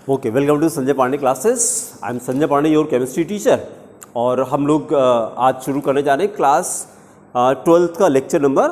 Okay, welcome to Sanjay Pandey classes. I am Sanjay Pandey, your chemistry teacher. और हम लोग आज शुरू करने जा रहे हैं क्लास 12th का लेक्चर नंबर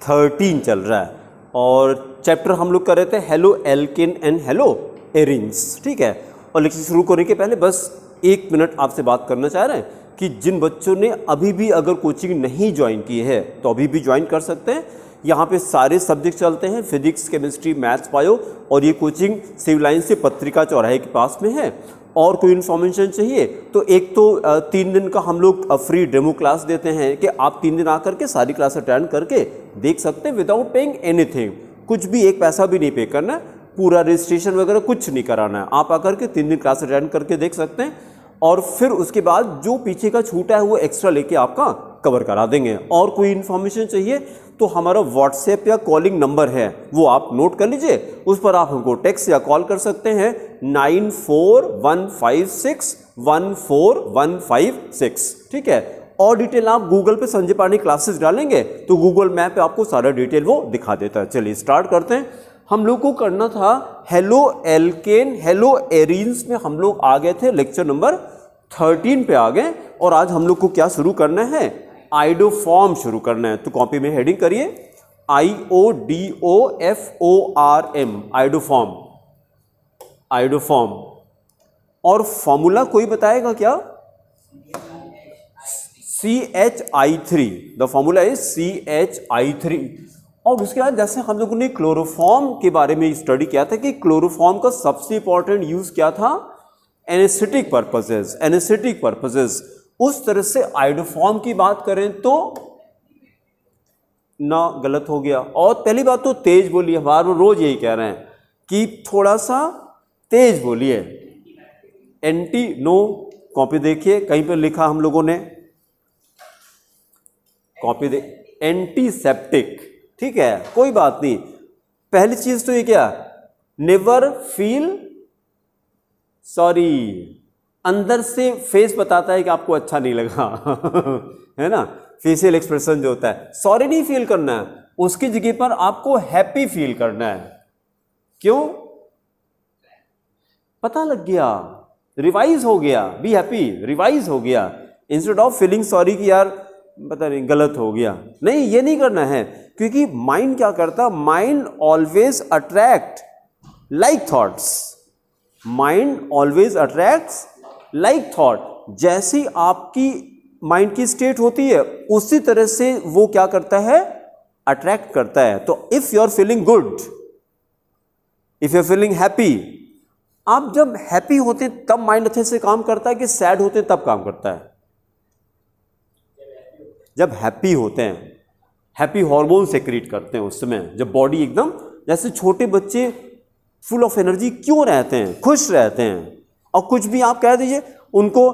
13 चल रहा है। और चैप्टर हम लोग कर रहे थे halo alkane and hello arenes, ठीक है। और लेक्चर शुरू करने के पहले बस 1 मिनट आपसे बात करना चाह रहे हैं कि जिन बच्चों ने अभी भी अगर कोचिंग नहीं ज्वाइन की है तो अभी भी ज्वाइन कर सकते हैं। यहाँ पे सारे सब्जेक्ट चलते हैं, फिजिक्स, केमिस्ट्री, मैथ्स, बायो। और ये कोचिंग सिविल लाइन से पत्रिका चौराहे के पास में है। और कोई इन्फॉर्मेशन चाहिए तो एक तो 3 दिन का हम लोग फ्री डेमो क्लास देते हैं कि आप 3 दिन आकर के सारी क्लास अटेंड करके देख सकते हैं विदाउट पेइंग एनीथिंग। कुछ भी एक पैसा भी नहीं पे करना है, पूरा रजिस्ट्रेशन वगैरह कुछ नहीं कराना है। आप आकर के 3 दिन क्लास अटेंड करके देख सकते हैं। और फिर उसके बाद जो पीछे का छूटा है वो एक्स्ट्रा लेके आपका कवर करा देंगे। और कोई इन्फॉर्मेशन चाहिए तो हमारा व्हाट्सएप या कॉलिंग नंबर है, वो आप नोट कर लीजिए। उस पर आप हमको टेक्स्ट या कॉल कर सकते हैं 9415614156, ठीक है। और डिटेल आप गूगल पे संजय पांडे क्लासेस डालेंगे तो गूगल मैप पे आपको सारा डिटेल वो दिखा देता है। चलिए स्टार्ट करते हैं। हम लोग को करना था हेलो एल्केन हेलो एरिन्स में हम लोग आ गए थे, लेक्चर नंबर 13 पे आ गए। और आज हम लोग को क्या शुरू करना है, आइडोफॉर्म शुरू करना है। तो कॉपी में हेडिंग करिए IODOFORM, आइडोफॉर्म, आइडोफॉर्म। और फॉर्मूला कोई बताएगा क्या? CHI3, the formula is CHI3। और उसके बाद जैसे हम लोगों ने क्लोरोफॉर्म के बारे में स्टडी किया था कि क्लोरोफॉर्म का सबसे इंपॉर्टेंट यूज क्या था, एनेस्थेटिक पर्पसेस, एनेस्थेटिक पर्पसेस। उस तरह से आइडोफॉर्म की बात करें तो ना गलत हो गया। और पहली बात तो तेज बोलिए, बार बार रोज यही कह रहे हैं कि थोड़ा सा तेज बोलिए। एंटी नो, कॉपी देखिए कहीं पर लिखा हम लोगों ने, कॉपी दे, एंटीसेप्टिक, ठीक है, कोई बात नहीं। पहली चीज तो ये क्या, नेवर फील सॉरी। अंदर से फेस बताता है कि आपको अच्छा नहीं लगा है ना, फेशियल एक्सप्रेशन जो होता है। सॉरी नहीं फील करना है, उसकी जगह पर आपको हैप्पी फील करना है। क्यों? पता लग गया, रिवाइज हो गया, बी हैप्पी, रिवाइज हो गया। इंस्टेड ऑफ फीलिंग सॉरी कि यार पता नहीं गलत हो गया, नहीं, ये नहीं करना है। क्योंकि माइंड क्या करता, mind always attract like thoughts, mind always attracts like thought. जैसी आपकी माइंड की स्टेट होती है उसी तरह से वो क्या करता है, अट्रैक्ट करता है। तो if you are feeling good, if you are feeling happy, आप जब हैप्पी होते हैं तब माइंड अच्छे से काम करता है कि सैड होते हैं तब काम करता है? जब हैप्पी होते हैं, हैप्पी हार्मोन सेक्रेट करते हैं उस समय, जब बॉडी एकदम, जैसे छोटे बच्चे फुल ऑफ एनर्जी क्यों रहते हैं, खुश रहते हैं। और कुछ भी आप कह दीजिए उनको,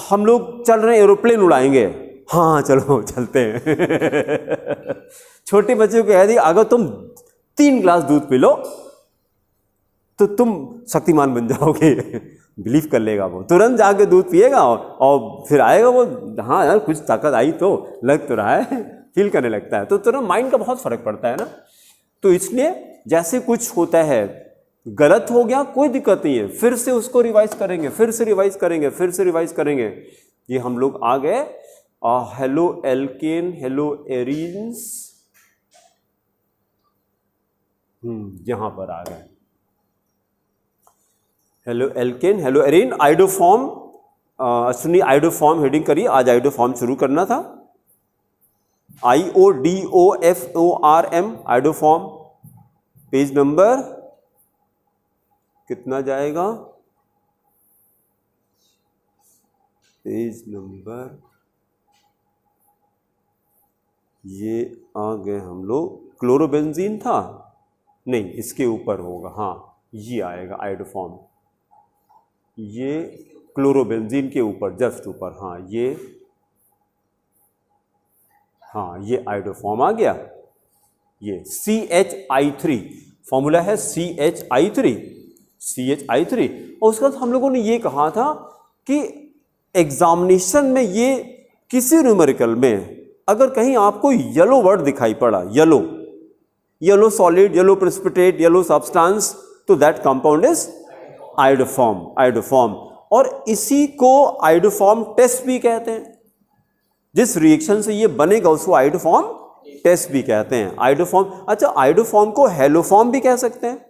हम लोग चल रहे हैं एरोप्लेन उड़ाएंगे, हाँ चलो चलते हैं छोटे बच्चे को कह दिए अगर तुम 3 ग्लास दूध पी लो तो तुम शक्तिमान बन जाओगे बिलीव कर लेगा वो, तुरंत जाके दूध पिएगा और फिर आएगा वो, हाँ यार कुछ ताकत आई तो लग तो रहा है, फील करने लगता है। तो तुरंत माइंड का बहुत फर्क पड़ता है ना। तो इसलिए जैसे कुछ होता है, गलत हो गया कोई दिक्कत नहीं है, फिर से उसको रिवाइज करेंगे, फिर से रिवाइज करेंगे, फिर से रिवाइज करेंगे। ये हम लोग आ गए हेलो एल्केन हेलो एरिन्स, यहां पर आ गए halo alkane hello Erin, iodoform. सुनिए आइडोफॉर्म हेडिंग करिए, आज आइडोफॉर्म शुरू करना था। IODOFORM, iodoform. पेज नंबर कितना जाएगा, पेज नंबर, ये आ गए हम लोग, क्लोरोबेंजीन था, नहीं इसके ऊपर होगा, हाँ ये आएगा आइडोफॉर्म, ये क्लोरोबेंजीन के ऊपर, जस्ट ऊपर, हाँ ये आइडोफॉर्म आ गया। ये CHI3 फॉर्मूला है, CHI3। और उसके बाद हम लोगों ने ये कहा था कि एग्जामिनेशन में ये किसी न्यूमेरिकल में अगर कहीं आपको येलो वर्ड दिखाई पड़ा, yellow solid, yellow precipitate, yellow substance, तो that compound is iodoform, iodoform. और इसी को आयोडोफॉर्म टेस्ट भी कहते हैं। जिस रिएक्शन से ये बनेगा उसको आयोडोफॉर्म टेस्ट भी कहते हैं। आयोडोफॉर्म, अच्छा आयोडोफॉर्म को हेलोफॉर्म भी कह सकते हैं।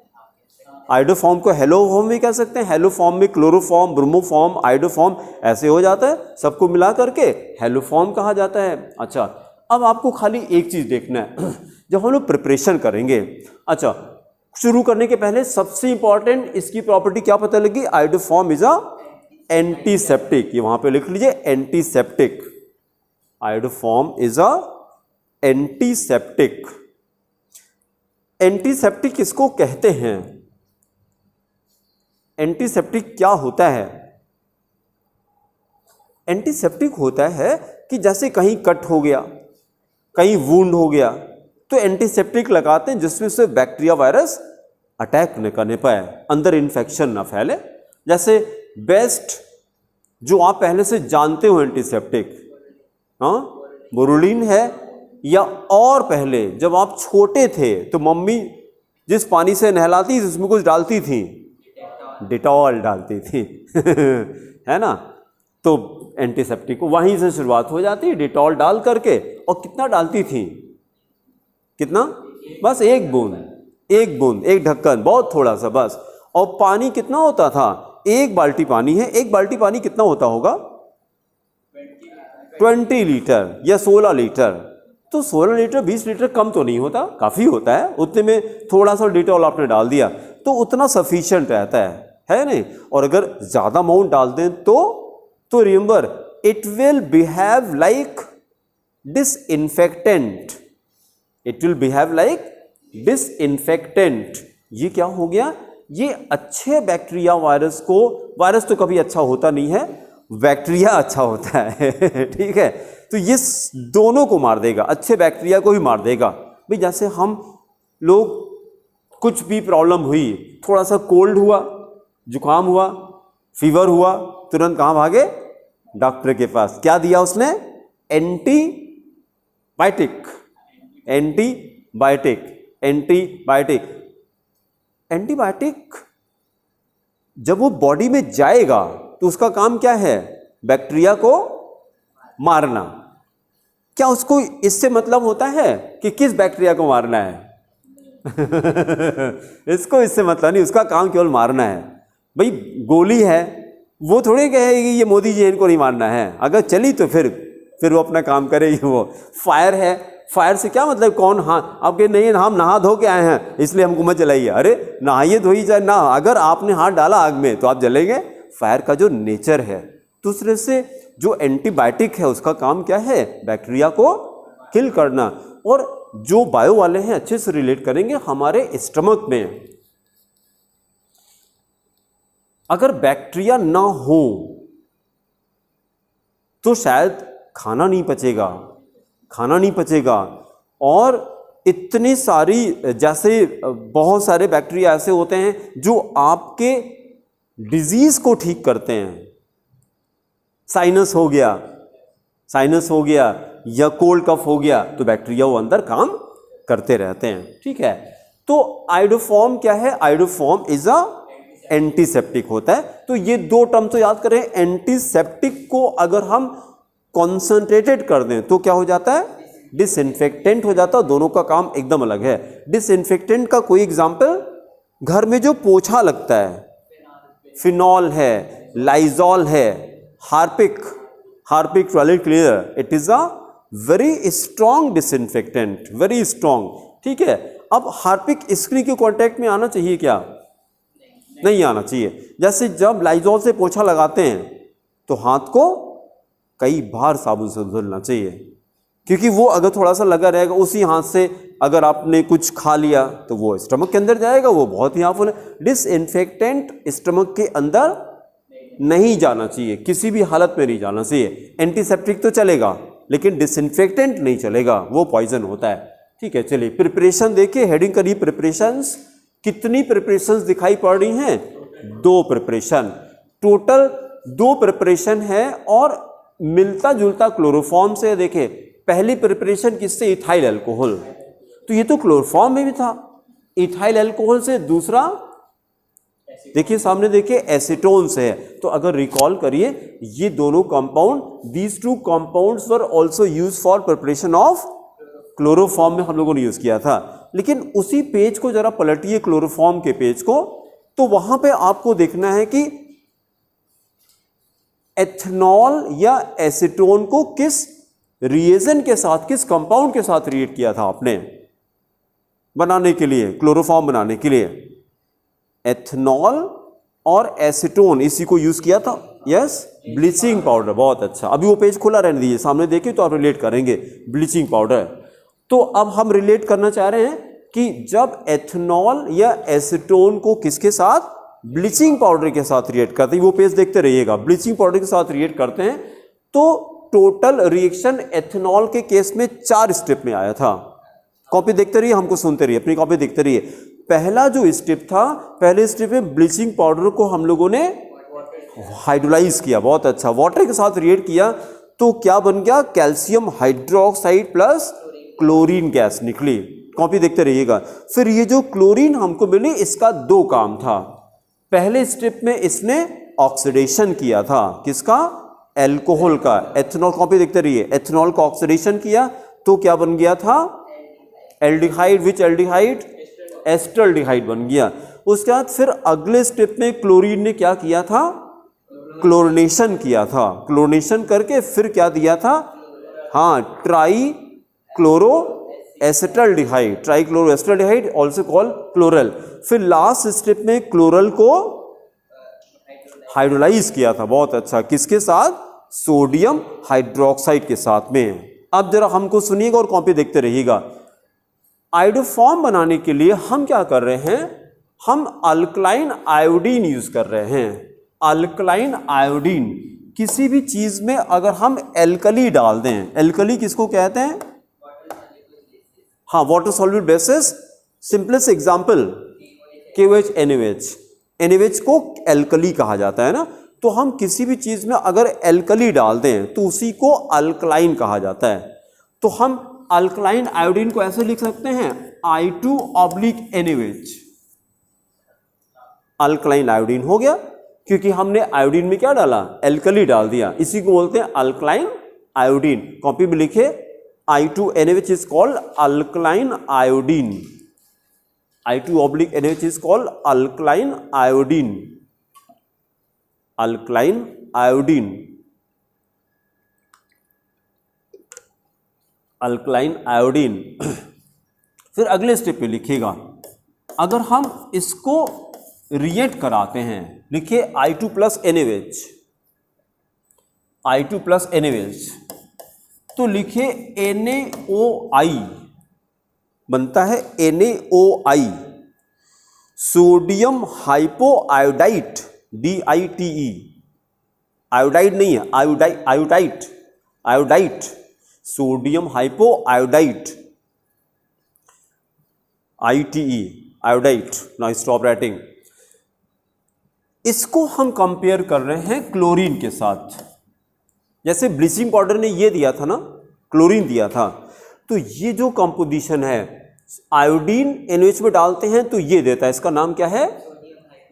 आयोडोफॉर्म को हेलोफॉर्म भी कह सकते हैं। हेलोफॉर्म में क्लोरोफॉर्म, ब्रोमोफॉर्म, आयोडोफॉर्म ऐसे हो जाता है, सबको मिला करके हेलोफॉर्म कहा जाता है। अच्छा, अब आपको खाली एक चीज देखना है जब हम लोग प्रिपरेशन करेंगे। अच्छा, शुरू करने के पहले सबसे इंपॉर्टेंट इसकी प्रॉपर्टी क्या पता लगी? Iodoform is a antiseptic. ये वहां पे लिख लीजिए, antiseptic. Iodoform is a antiseptic. Antiseptic किसको कहते हैं? एंटीसेप्टिक क्या होता है? एंटीसेप्टिक होता है कि जैसे कहीं कट हो गया, कहीं वुंड हो गया, तो एंटीसेप्टिक लगाते हैं जिसमें से बैक्टीरिया वायरस अटैक न करने पाए, अंदर इन्फेक्शन ना फैले। जैसे बेस्ट जो आप पहले से जानते हो एंटीसेप्टिक, हाँ, बोरोलिन है। या और पहले जब आप छोटे थे तो मम्मी जिस पानी से नहलाती थी उसमें कुछ डालती थी, डिटॉल डालती थी है ना। तो एंटीसेप्टिक वहीं से शुरुआत हो जाती है, डिटॉल डाल करके। और कितना डालती थी? कितना? बस एक बूंद, एक बूंद, एक ढक्कन, बहुत थोड़ा सा बस। और पानी कितना होता था? एक बाल्टी पानी है, एक बाल्टी पानी कितना होता होगा? 20 लीटर या 16 लीटर। तो 16 लीटर 20 लीटर कम तो नहीं होता, काफ़ी होता है। उतने में थोड़ा सा डिटॉल आपने डाल दिया तो उतना सफिशिएंट रहता है नहीं। और अगर ज़्यादा अमाउंट डाल दें तो remember it will behave like disinfectant. It will behave like disinfectant. ये क्या हो गया? ये अच्छे बैक्टीरिया वायरस को, वायरस तो कभी अच्छा होता नहीं है, बैक्टीरिया अच्छा होता है ठीक है। तो ये दोनों को मार देगा, अच्छे बैक्टीरिया को भी मार देगा। भाई जैसे हम लोग कुछ भी प्रॉब्लम हुई, थोड़ा सा कोल्ड हुआ, जुकाम हुआ, फीवर हुआ, तुरंत कहाँ भागे? डॉक्टर के पास। क्या दिया उसने? Antibiotic, antibiotic, antibiotic. एंटीबायोटिक जब वो बॉडी में जाएगा तो उसका काम क्या है? बैक्टीरिया को मारना। क्या उसको इससे मतलब होता है कि किस बैक्टीरिया को मारना है? इसको इससे मतलब नहीं, उसका काम केवल मारना है। भाई गोली है, वो थोड़ी कहेगी ये मोदी जी इनको नहीं मारना है। अगर चली तो फिर वो अपना काम करेगी। वो फायर है, फायर से क्या मतलब? कौन हाँ आपके नहीं, हम नहा धो के आए हैं इसलिए हमको मत जलाइए। अरे नहाइए धोइए चाहे ना, अगर आपने हाथ डाला आग में तो आप जलेंगे। फायर का जो नेचर है। दूसरे से जो एंटीबायोटिक है उसका काम क्या है? बैक्टीरिया को किल करना। और जो बायो वाले हैं अच्छे से रिलेट करेंगे। हमारे स्टमक में अगर बैक्टीरिया ना हो तो शायद खाना नहीं पचेगा, खाना नहीं पचेगा। और इतनी सारी, जैसे बहुत सारे बैक्टीरिया ऐसे होते हैं जो आपके डिजीज को ठीक करते हैं। साइनस हो गया, साइनस हो गया या कोल्ड कफ हो गया तो बैक्टीरिया वो अंदर काम करते रहते हैं। ठीक है, तो आयोडोफॉर्म क्या है? आयोडोफॉर्म इज अ एंटीसेप्टिक होता है। तो ये दो टर्म तो याद करें। एंटीसेप्टिक को अगर हम कॉन्सेंट्रेटेड कर दें तो क्या हो जाता है? डिसइंफेक्टेंट हो जाता है। दोनों का काम एकदम अलग है। डिसइंफेक्टेंट का कोई एग्जांपल? घर में जो पोछा लगता है, फिनॉल है, लाइजॉल है, Harpic, Harpic toilet cleaner, it is a very strong disinfectant, very strong. ठीक है, अब हार्पिक स्क्रीन के कांटेक्ट में आना चाहिए क्या? नहीं आना चाहिए। जैसे जब लाइजॉल से पोछा लगाते हैं तो हाथ को कई बार साबुन से धुलना चाहिए, क्योंकि वो अगर थोड़ा सा लगा रहेगा उसी हाथ से, अगर आपने कुछ खा लिया तो वो स्टमक के अंदर जाएगा, वो बहुत ही हार्मफुल है। डिसइंफेक्टेंट स्टमक के अंदर नहीं जाना चाहिए, किसी भी हालत में नहीं जाना चाहिए। एंटीसेप्टिक तो चलेगा लेकिन डिसइंफेक्टेंट नहीं चलेगा, वो पॉइजन होता है। ठीक है, चलिए प्रिपरेशन देखिए, हेडिंग करिए प्रिपरेशंस। कितनी प्रिपरेशंस दिखाई पड़ रही हैं? 2 प्रिपरेशन, टोटल 2 प्रिपरेशन है। और मिलता जुलता क्लोरोफॉर्म से। देखिए पहली प्रिपरेशन किससे? Ethyl alcohol. तो ये तो क्लोरोफॉर्म में भी था। इथाइल अल्कोहल से दूसरा देखिए सामने देखिए एसीटोन्स है, तो अगर रिकॉल करिए ये दोनों compound, these two compounds were also use for preparation of chloroform में हम लोगों ने यूज किया था। लेकिन उसी पेज को जरा पलटिए क्लोरोफॉर्म के पेज को, तो वहां पे आपको देखना है कि एथनॉल या एसीटोन को किस रिएजेंट के साथ, किस कंपाउंड के साथ रिएक्ट किया था आपने बनाने के लिए, क्लोरोफॉर्म बनाने के लिए। एथनॉल और एसीटोन इसी को यूज किया था। यस, ब्लीचिंग पाउडर, बहुत अच्छा। अभी वो पेज खुला रहने दीजिए, सामने देखिए तो आप रिलेट करेंगे ब्लीचिंग पाउडर। तो अब हम रिलेट करना चाह रहे हैं कि जब एथनॉल या एसीटोन को किसके साथ, ब्लीचिंग पाउडर के साथ रिएक्ट करते हैं, वो पेज देखते रहिएगा, ब्लीचिंग पाउडर के साथ रिएक्ट करते हैं, तो टोटल रिएक्शन एथनॉल के केस में 4 स्टेप में आया था। कॉपी देखते रहिए, हमको सुनते रहिए, अपनी कॉपी देखते रहिए। पहला जो स्टेप था, पहले स्टेप में ब्लीचिंग पाउडर को हम लोगों ने हाइड्रोलाइज किया, बहुत अच्छा, वाटर के साथ रिएक्ट किया, तो क्या बन गया, calcium hydroxide plus chlorine gas निकली। कॉपी देखते रहिएगा। फिर ये जो क्लोरीन हमको मिली, इसका 2 काम था। पहले स्टेप में इसने ऑक्सीडेशन किया था, किसका, एल्कोहल का, एथनॉल, कॉपी देखते रहिए, एथनॉल का ऑक्सीडेशन किया तो क्या बन गया था, एल्डिहाइड, विच एल्डिहाइड, एस्टल्डिहाइड बन गया। उसके बाद फिर अगले स्टेप में क्लोरीन ने क्या किया था, क्लोरिनेशन किया था, क्लोरिनेशन करके फिर क्या दिया था, हाँ, try chloro acetaldehyde, try chloro acetaldehyde also called chloral. फिर लास्ट स्टेप में क्लोरल को हाइड्रोलाइज किया था, बहुत अच्छा, किसके साथ, सोडियम हाइड्रोक्साइड के साथ में। अब जरा हमको सुनिएगा और कॉपी देखते रहिएगा। आयोडोफॉर्म बनाने के लिए हम क्या कर रहे हैं, हम अल्कलाइन आयोडीन यूज कर रहे हैं। अल्कलाइन आयोडीन, किसी भी चीज में अगर हम एल्कली डाल दें, एल्कली किसको कहते हैं, हाँ, water soluble basis, simplest example KOH NaOH, NaOH को एल्कली कहा जाता है ना, तो हम किसी भी चीज में अगर एल्कली डाल दें तो उसी को अल्कलाइन कहा जाता है। तो हम अल्कलाइन आयोडीन को ऐसे लिख सकते हैं, I2/NaOH, अल्कलाइन आयोडीन हो गया, क्योंकि हमने आयोडीन में क्या डाला, एल्कली डाल दिया, इसी को बोलते हैं अल्कलाइन आयोडीन। कॉपी में लिखे I2NaOH is called alkaline iodine, I2/NaOH is called alkaline iodine, alkaline iodine, alkaline iodine. फिर अगले स्टेप पे लिखिएगा, अगर हम इसको रिएक्ट कराते हैं, लिखिए I2+NaOH, I2+NaOH, तो लिखिए NaOI बनता है, NaOI, sodium hypoiodite, DITE, iodide नहीं है, iodite, iodite, iodite, sodium hypoiodite, ITE, iodite. Now stop writing. इसको हम कंपेयर कर रहे हैं क्लोरीन के साथ। जैसे ब्लीचिंग पाउडर ने ये दिया था ना, क्लोरीन दिया था, तो ये जो कंपोजिशन है, आयोडीन NaOH में डालते हैं तो ये देता है, इसका नाम क्या है,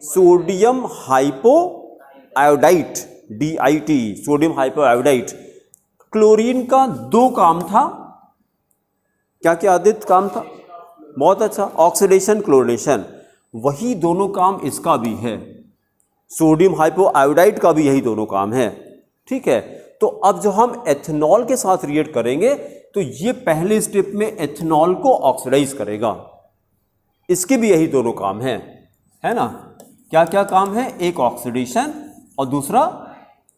sodium hypoiodite, DITE, sodium हाइपोआयोडाइट। Chlorine का 2 काम था, क्या क्या आदित्य काम था, बहुत अच्छा, ऑक्सीडेशन, क्लोरिनेशन, वही दोनों काम इसका भी है, सोडियम हाइपोआयोडाइट का भी यही दोनों काम है, ठीक है। तो अब जो हम एथनॉल के साथ रिएक्ट करेंगे तो ये पहले स्टेप में एथनॉल को ऑक्सीडाइज करेगा, इसके भी यही दोनों काम है ना। क्या क्या काम है, एक ऑक्सीडेशन और दूसरा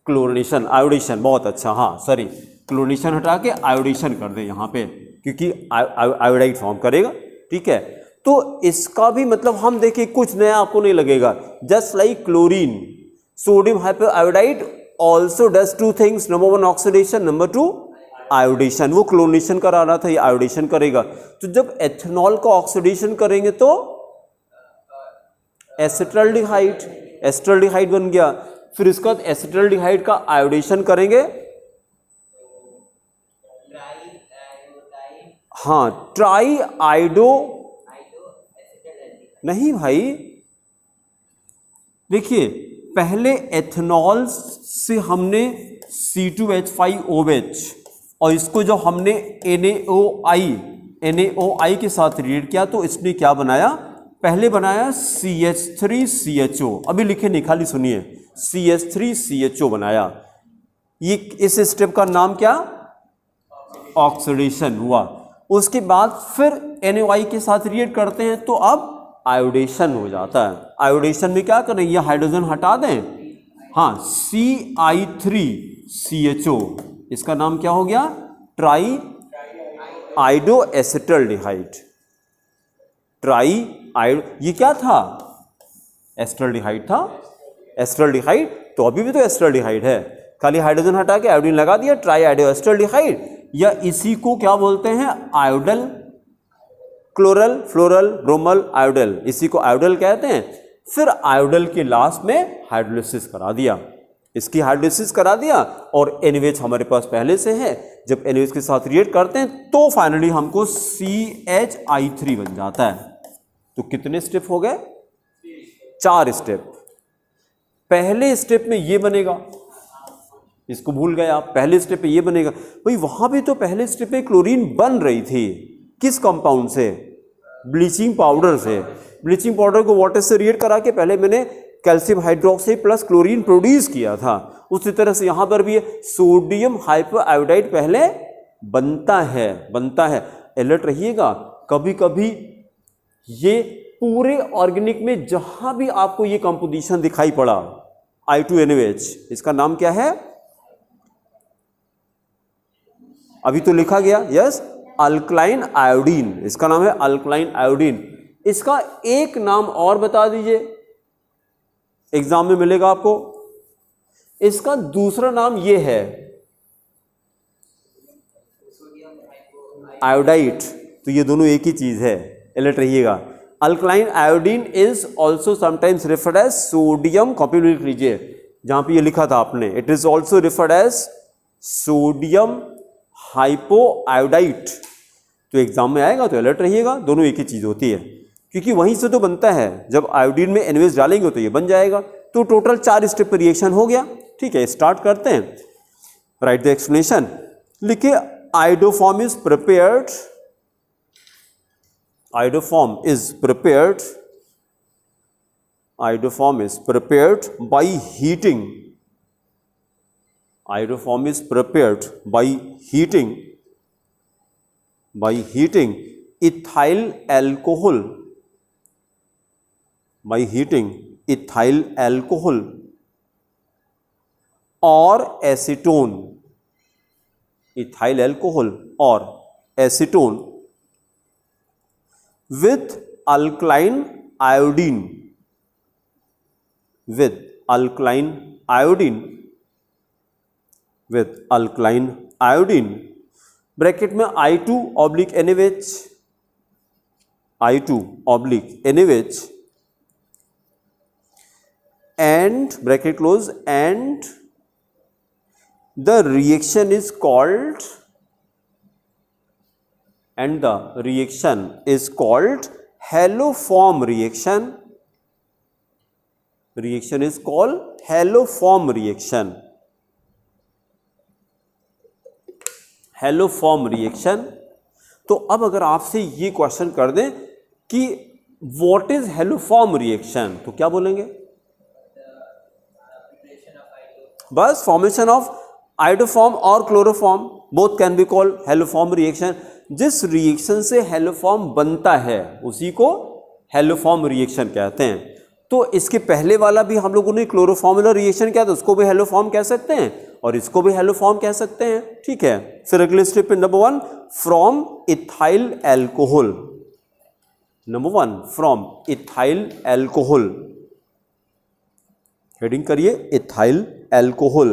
क्लोरिनेशन, आयोडेशन, बहुत अच्छा, हाँ सॉरी, क्लोरिनेशन हटा के आयोडेशन कर दें यहाँ पे, क्योंकि आयोडाइड फॉर्म करेगा, ठीक है। तो इसका भी मतलब हम देखिए, कुछ नया आपको नहीं लगेगा, just like chlorine, sodium hypoiodide also does 2 things, number 1 oxidation, number 2 iodation. वो क्लोरिनेशन करा रहा था, ये आयोडेशन करेगा। तो जब एथनॉल का ऑक्सीडेशन करेंगे तो एसिटल्डिहाइड, एस्टल्डिहाइड बन गया। फिर इसका एसिटल्डिहाइड का आयोडेशन करेंगे, हाँ, ट्राई आइडो, नहीं भाई, देखिए पहले एथेनॉल से हमने C2H5OH और इसको जो हमने NaOI के साथ रिएक्ट किया तो इसने क्या बनाया, पहले बनाया CH3CHO, अभी लिखे नहीं खाली सुनिए, CH3CHO बनाया। ये इस स्टेप का नाम क्या, ऑक्सीडेशन हुआ। उसके बाद फिर NaOI के साथ रिएक्ट करते हैं तो अब आयोडेशन हो जाता है। आयोडेशन में क्या करें, ये हाइड्रोजन हटा दें, हाँ CI3CHO, इसका नाम क्या हो गया, ट्राई आइडो एसिटल्डिहाइड। ट्राई आइड, ये क्या था, एसिटल्डिहाइड था, एसिटल्डिहाइड, तो अभी भी तो एसिटल्डिहाइड है, खाली हाइड्रोजन हटा के आयोडीन लगा दिया, ट्राई आइडो एसिटल्डिहाइड, या इसी को क्या बोलते हैं, आयोडल, क्लोरल, फ्लोरल, ब्रोमल, आयोडल, इसी को आयोडल कहते हैं। फिर आयोडल के लास्ट में हाइड्रोलिसिस करा दिया, इसकी हाइड्रोलिसिस करा दिया और NaOH हमारे पास पहले से है, जब NaOH के साथ रिएक्ट करते हैं तो फाइनली हमको CHI3 बन जाता है। तो कितने स्टेप हो गए, 4 स्टेप। पहले स्टेप में ये बनेगा, इसको भूल गए आप, पहले स्टेप में ये बनेगा, भाई वहां भी तो पहले स्टेप में क्लोरीन बन रही थी, किस कंपाउंड से, ब्लीचिंग पाउडर से। ब्लीचिंग पाउडर को वाटर से रिएक्ट करा के पहले मैंने calcium hydroxide plus chlorine produce किया था। उसी तरह से यहां पर भी है, सोडियम हाइपोआयोडाइड पहले बनता है। अलर्ट रहिएगा, कभी कभी ये पूरे ऑर्गेनिक में जहां भी आपको ये कंपोजिशन दिखाई पड़ा, I2NaOH, इसका नाम क्या है, अभी तो लिखा गया, यस, अल्कलाइन आयोडीन, इसका नाम है अल्कलाइन आयोडीन। इसका एक नाम और बता दीजिए, एग्जाम में मिलेगा आपको, इसका दूसरा नाम ये है आयोडाइट, तो ये दोनों एक ही चीज है, अलर्ट रहिएगा। Alkaline iodine is also sometimes referred as sodium, copy लिख लीजिए जहां पे ये लिखा था आपने, it is also referred as sodium hypoiodite. तो एग्जाम में आएगा तो अलर्ट रहिएगा, दोनों एक ही चीज होती है, क्योंकि वहीं से तो बनता है, जब आयोडीन में NaOH डालेंगे तो ये बन जाएगा। तो टोटल 4 स्टेप पर रिएक्शन हो गया, ठीक है, स्टार्ट करते हैं। राइट द एक्सप्लेनेशन, लिखिए iodoform is prepared, iodoform is prepared, iodoform is prepared by heating, iodoform is prepared by heating, by heating ethyl alcohol, by heating ethyl alcohol or acetone, ethyl alcohol or acetone with alkaline iodine, with alkaline iodine, with alkaline iodine, bracket में I2/NaOH, I2/NaOH and bracket close, and the reaction is called, and the reaction is called haloform reaction, reaction is called haloform reaction, haloform reaction. तो अब अगर आपसे ये question कर दें कि what is haloform reaction, तो क्या बोलेंगे, बस फॉर्मेशन ऑफ आयोडोफॉर्म और chloroform, both can be called haloform reaction. जिस रिएक्शन से हेलोफॉर्म बनता है उसी को हेलोफॉर्म रिएक्शन कहते हैं। तो इसके पहले वाला भी हम लोगों ने क्लोरोफॉर्मुलर रिएक्शन किया, तो उसको भी हेलोफॉर्म कह सकते हैं और इसको भी हेलोफॉर्म कह सकते हैं, ठीक है। फिर अगले स्टेप पे number 1 from ethyl alcohol, number 1 from ethyl alcohol, heading करिए इथाइल एल्कोहल।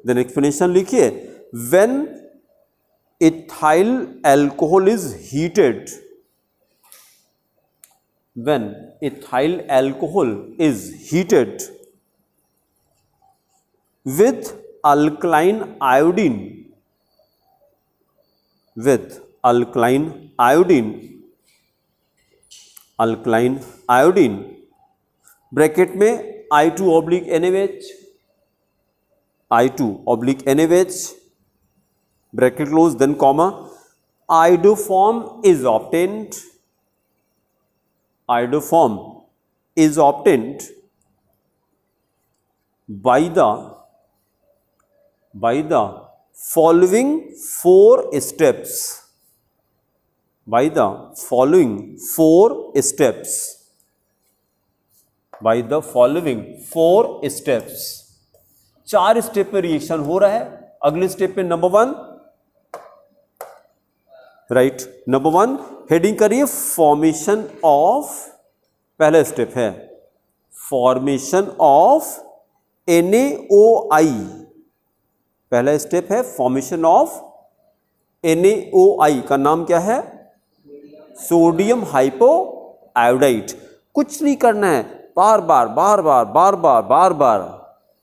देन एक्सप्लेनेशन लिखिए, when ethyl alcohol is heated, when ethyl alcohol is heated with alkaline iodine, with alkaline iodine, alkaline iodine, bracket में I2 oblique NaOH, I2 oblique NaOH, bracket close, then comma, iodoform is obtained, iodoform is obtained by the following four steps, by the following four steps, by the following four steps. चार step पे reaction हो रहा है. अगले step पे number 1, right, number 1 heading करिए formation of, पहला step है फॉर्मेशन ऑफ NaOI, पहला स्टेप है फॉर्मेशन ऑफ NaOI का नाम क्या है? Sodium hypo iodide. कुछ नहीं करना है, बार बार बार बार बार बार बार बार.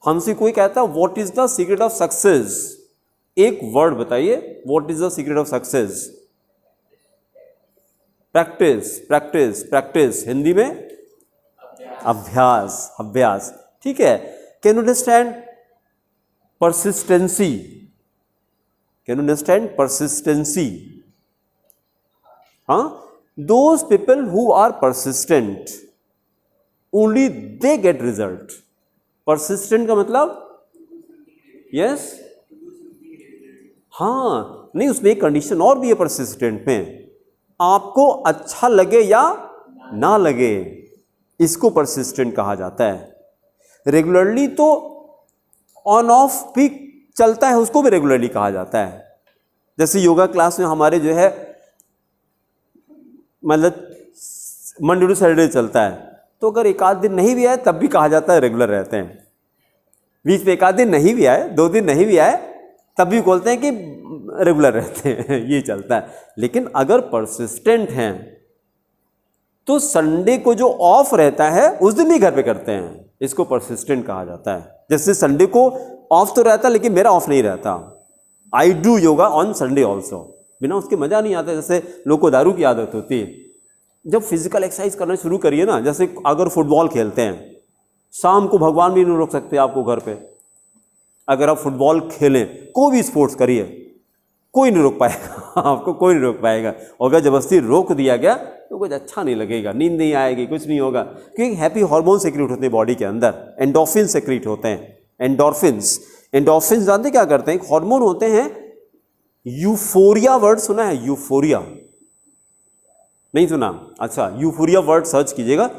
हमसे कोई कहता है what is the secret of success, एक वर्ड बताइए, what is the secret of success? Practice practice practice, Hindi में अभ्यास अभ्यास. ठीक है. Can you understand persistency? Can you understand persistency? हाँ, those people who are persistent only they get result. Persistent का मतलब यस, हाँ, नहीं, उसमें एक कंडीशन और भी है परसिस्टेंट में, आपको अच्छा लगे या ना लगे, इसको परसिस्टेंट कहा जाता है. रेगुलरली तो ऑन ऑफ भी चलता है, उसको भी रेगुलरली कहा जाता है. जैसे योगा क्लास में हमारे जो है मतलब मंडे टू सैटरडे चलता है, तो अगर एक आध दिन नहीं भी आए तब भी कहा जाता है रेगुलर रहते हैं. बीच में एक आध दिन नहीं भी आए, 2 दिन नहीं भी आए, तब भी बोलते हैं कि रेगुलर रहते हैं. ये चलता है. लेकिन अगर परसिस्टेंट हैं तो संडे को जो ऑफ रहता है उस दिन भी घर पे करते हैं, इसको परसिस्टेंट कहा जाता है. जैसे संडे को ऑफ तो रहता लेकिन मेरा ऑफ नहीं रहता, I do yoga on Sunday also. बिना उसके मजा नहीं आता. जैसे लोग को दारू की आदत होती है, जब फिजिकल एक्सरसाइज करना शुरू करिए ना, जैसे अगर फुटबॉल खेलते हैं, शाम को भगवान भी नहीं रोक सकते आपको घर पे. अगर आप फुटबॉल खेलें, कोई भी स्पोर्ट्स करिए, कोई नहीं रोक पाएगा आपको, कोई नहीं रोक पाएगा. और अगर जबरदस्ती रोक दिया गया तो कुछ अच्छा नहीं लगेगा, नींद नहीं आएगी, कुछ नहीं होगा, क्योंकि हैप्पी हार्मोन सेक्रेट होते हैं बॉडी के अंदर, एंडोर्फिन सेक्रेट होते हैं. एंडोर्फिन्स, एंडोर्फिन्स जानते क्या करते हैं? एक हार्मोन होते हैं, यूफोरिया वर्ड सुना है? यूफोरिया नहीं सुना? अच्छा, यूफोरिया वर्ड सर्च कीजिएगा.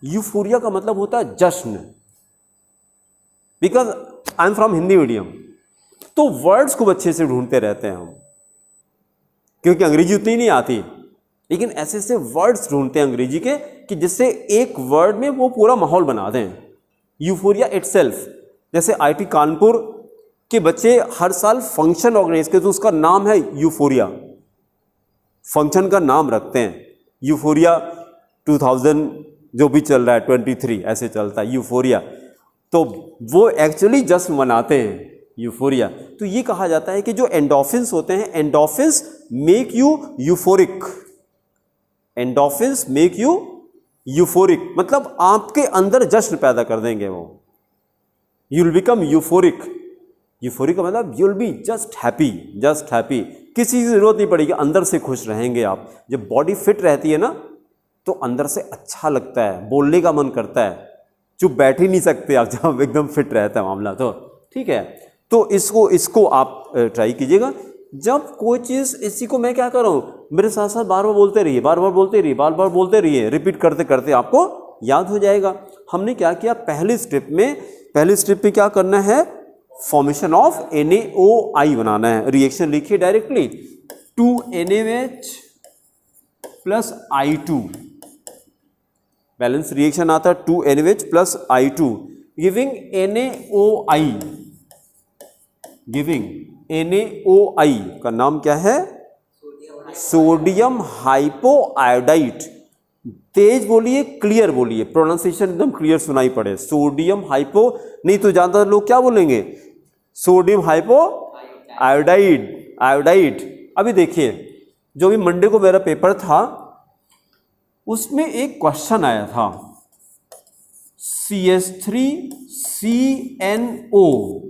यूफोरिया का मतलब होता है जश्न. Because I am from Hindi medium, तो वर्ड्स को अच्छे से ढूंढते रहते हैं हम, क्योंकि अंग्रेजी उतनी नहीं आती, लेकिन ऐसे ऐसे वर्ड्स ढूंढते हैं अंग्रेजी के कि जिससे एक वर्ड में वो पूरा माहौल बना दें. यूफोरिया इटसेल्फ, जैसे IIT कानपुर के बच्चे हर साल फंक्शन ऑर्गेनाइज करते, तो उसका नाम है यूफोरिया, फंक्शन का नाम रखते हैं. यूफोरिया 2000 जो भी चल रहा है, 23 ऐसे चलता है यूफोरिया, तो वो एक्चुअली जश्न मनाते हैं यूफोरिया. तो ये कहा जाता है कि जो एंडोर्फिन्स होते हैं, endorphins make you euphoric. Endorphins make you euphoric, मतलब आपके अंदर जश्न पैदा कर देंगे वो. You will become euphoric. Euphoric का मतलब you will be just happy, just happy. किसी की जरूरत नहीं पड़ेगी, अंदर से खुश रहेंगे आप. जब बॉडी फिट रहती है ना, तो अंदर से अच्छा लगता है, बोलने का मन करता है, चुप बैठ ही नहीं सकते आप जब एकदम फिट रहता है मामला. तो ठीक है, तो इसको आप ट्राई कीजिएगा. जब कोई चीज़, इसी को मैं क्या कर रहा हूँ, मेरे साथ साथ बार बार बोलते रहिए, बार बार बोलते रहिए, बार बार बोलते रहिए, रिपीट करते करते आपको याद हो जाएगा. हमने क्या किया, पहले स्टेप में क्या करना है, फॉर्मेशन ऑफ NaOI बनाना है. रिएक्शन लिखिए directly, 2 NaOH plus I2, balance reaction आता है 2 NaOH plus I2 giving NaOI. Giving NaOI का नाम क्या है? Sodium hypo iodide. तेज बोलिए, क्लियर बोलिए, प्रोनाउंसिएशन एकदम क्लियर सुनाई पड़े. सोडियम हाइपो, नहीं तो ज़्यादा लोग क्या बोलेंगे, सोडियम हाइपो आयोडाइड. आयोडाइड. अभी देखिए, जो भी मंडे को मेरा पेपर था, उसमें एक क्वेश्चन आया था, CH3CNO,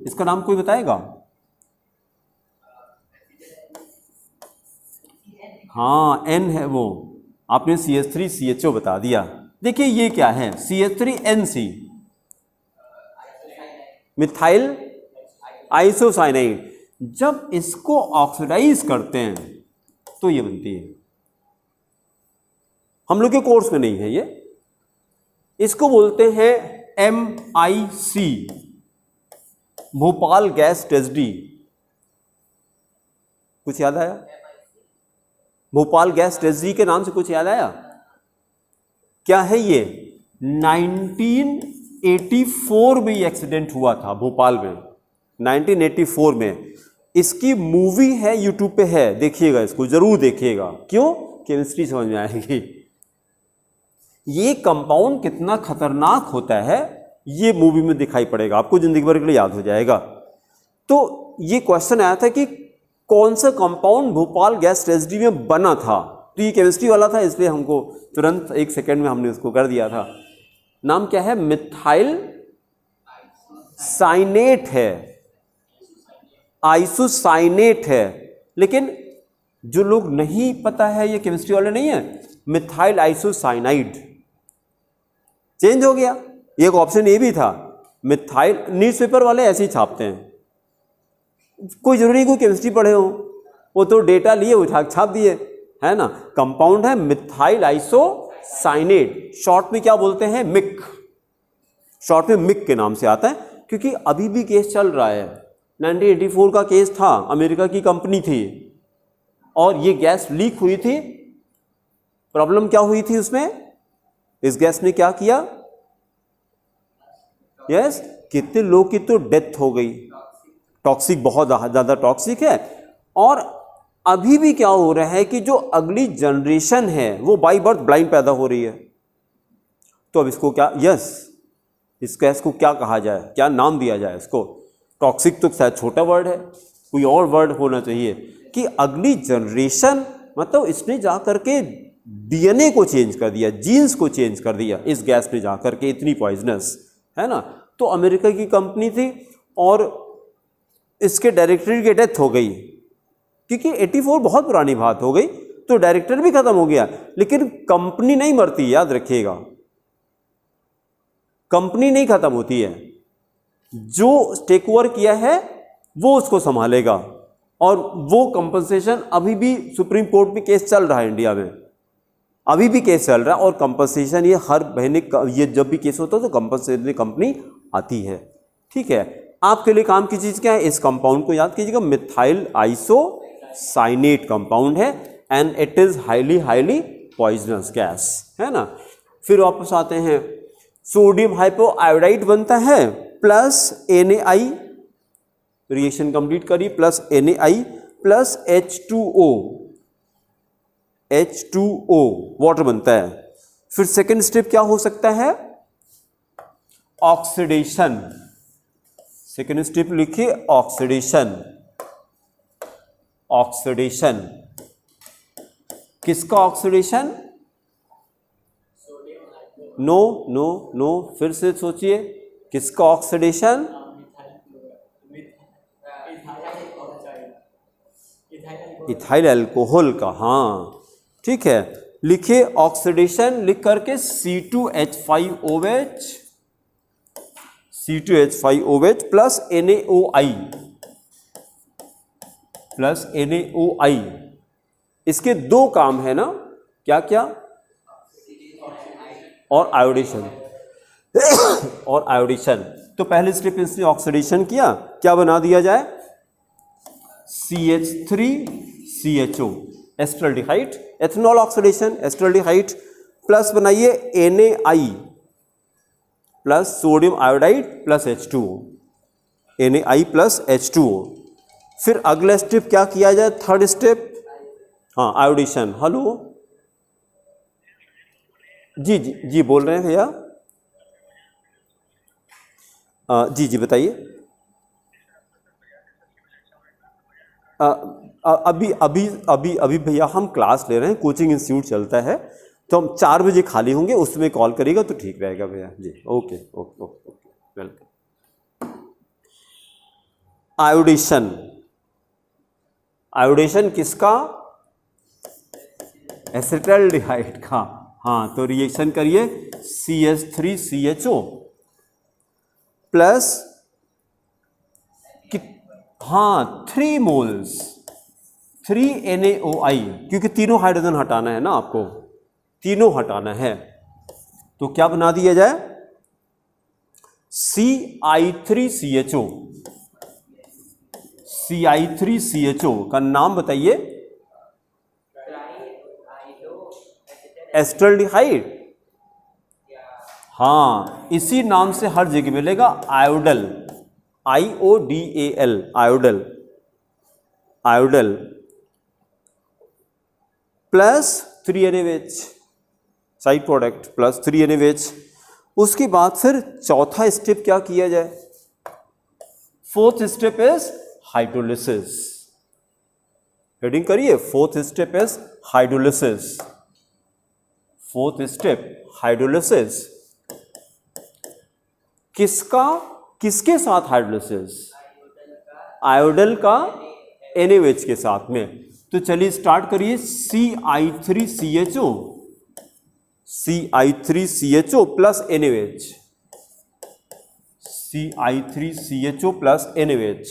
इसका नाम कोई बताएगा? हाँ N है वो, आपने CH3CHO बता दिया। देखिए ये क्या है, CH3NC, मिथाइल आइसोसाइनाइड। जब इसको ऑक्सीडाइज करते हैं तो ये बनती है। हम लोग के कोर्स में नहीं है ये, इसको बोलते हैं MIC, भोपाल गैस ट्रेजेडी। कुछ याद आया? भोपाल गैस ट्रेजेडी के नाम से कुछ याद आया? क्या है ये? 1984 में ये एक्सीडेंट हुआ था भोपाल में, 1984 में। इसकी मूवी है, यूट्यूब पे है, देखिएगा, इसको जरूर देखिएगा। क्यों? केमिस्ट्री समझ में आएगी। ये कंपाउंड कितना खतरनाक होता है ये मूवी में दिखाई पड़ेगा, आपको जिंदगी भर के लिए याद हो जाएगा। तो ये क्वेश्चन आया था कि कौन सा कंपाउंड भोपाल गैस ट्रेजेडी में बना था, तो ये केमिस्ट्री वाला था, इसलिए हमको तुरंत 1 सेकेंड में हमने उसको कर दिया था। नाम क्या है? मिथाइल साइनेट है, आइसोसाइनेट है। लेकिन जो लोग नहीं पता है, ये केमिस्ट्री वाले नहीं है, मिथाइल आइसोसाइनाइड चेंज हो गया। एक ऑप्शन ये भी था, मिथाइल, न्यूज़पेपर वाले ऐसे ही छापते हैं, कोई जरूरी कोई केमिस्ट्री पढ़े हो, वो तो डेटा लिए उठा छाप दिए, है ना। कंपाउंड है मिथाइल आइसोसाइनेट, शॉर्ट में क्या बोलते हैं? मिक, शॉर्ट में मिक के नाम से आता है। क्योंकि अभी भी केस चल रहा है, 1984 का केस था, अमेरिका की कंपनी थी और ये गैस लीक हुई थी। प्रॉब्लम क्या हुई थी उसमें? इस गैस ने क्या किया? यस, कितने लोग की तो डेथ हो गई। टॉक्सिक, बहुत ज़्यादा टॉक्सिक है। और अभी भी क्या हो रहा है कि जो अगली जनरेशन है वो बाई बर्थ ब्लाइंड पैदा हो रही है। तो अब इसको क्या, इस गैस को क्या कहा जाए, क्या नाम दिया जाए इसको? टॉक्सिक तो शायद छोटा वर्ड है, कोई और वर्ड होना चाहिए कि अगली जनरेशन, मतलब इसने जा करके DNA को चेंज कर दिया, जीन्स को चेंज कर दिया इस गैस ने जा करके, इतनी पॉइजनस है ना। तो अमेरिका की कंपनी थी और इसके डायरेक्टर की डेथ हो गई, क्योंकि 84 बहुत पुरानी बात हो गई, तो डायरेक्टर भी खत्म हो गया। लेकिन कंपनी नहीं मरती, याद रखिएगा, कंपनी नहीं खत्म होती है। जो टेक ओवर किया है वो उसको संभालेगा, और वो कंपनसेशन अभी भी सुप्रीम कोर्ट में केस चल रहा है इंडिया में, अभी भी केस चल रहा है। और कंपनसेशन ये हर महीने, ये जब भी केस होता है तो कंपनसेशन कंपनी आती है। ठीक है, आपके लिए काम की चीज़ क्या है? इस कंपाउंड को याद कीजिएगा, मिथाइल आइसोसाइनेट कंपाउंड है and it is highly poisonous gas, है ना। फिर वापस आते हैं, सोडियम हाइपोआयोडाइड बनता है प्लस Na, रिएक्शन कंप्लीट करिए, plus Na plus H2O water बनता है। फिर सेकेंड स्टेप क्या हो सकता है? ऑक्सीडेशन। सेकेंड स्टेप लिखिए, ऑक्सीडेशन। ऑक्सीडेशन किसका ऑक्सीडेशन? नो नो नो, फिर से सोचिए, किसका ऑक्सीडेशन? इथाइल अल्कोहल का। हाँ ठीक है, लिखिए ऑक्सीडेशन, लिख करके C2H5OH, C2H5OH plus NaOI, plus NaOI। इसके दो काम है ना, क्या क्या? और आयोडेशन और आयोडेशन। तो पहले स्टेप इसने ऑक्सीडेशन किया, क्या बना दिया जाए? CH3CHO, acetaldehyde, ethanol oxidation, acetaldehyde, plus बनाइए Na plus sodium iodide plus H2O, Na plus H2O। फिर अगला स्टेप क्या किया जाए? थर्ड स्टेप, हाँ आयोडेशन। हेलो जी जी जी, बोल रहे हैं भैया। जी जी बताइए। अभी अभी अभी अभी भैया हम क्लास ले रहे हैं, कोचिंग इंस्टीट्यूट चलता है, तो हम 4 बजे खाली होंगे, उसमें कॉल करिएगा तो ठीक रहेगा भैया जी। Okay okay okay okay, welcome. Iodation, iodation किसका? एसिटाल्डिहाइड का। हाँ, तो रिएक्शन करिए CH3CHO प्लस हाँ 3 मोल्स 3 NaOI, क्योंकि तीनों हाइड्रोजन हटाना है ना, आपको तीनों हटाना है, तो क्या बना दिया जाए? CI3CHO। CI3CHO का नाम बताइए। एसिटाल्डिहाइड। हाँ, इसी नाम से हर जगह मिलेगा, iodal, IODAL, iodal, iodal plus 3 NaOH side product plus 3 NaOH। उसके बाद फिर चौथा स्टेप क्या किया जाए? Fourth step is hydrolysis. Heading करिए, fourth step is hydrolysis. Fourth step hydrolysis. किसका, किसके साथ हाइड्रोलिसिस? आयोडल का NaOH के साथ में। तो चलिए स्टार्ट करिए, CI3CHO, CI3CHO plus NaOH, CI3CHO plus NaOH,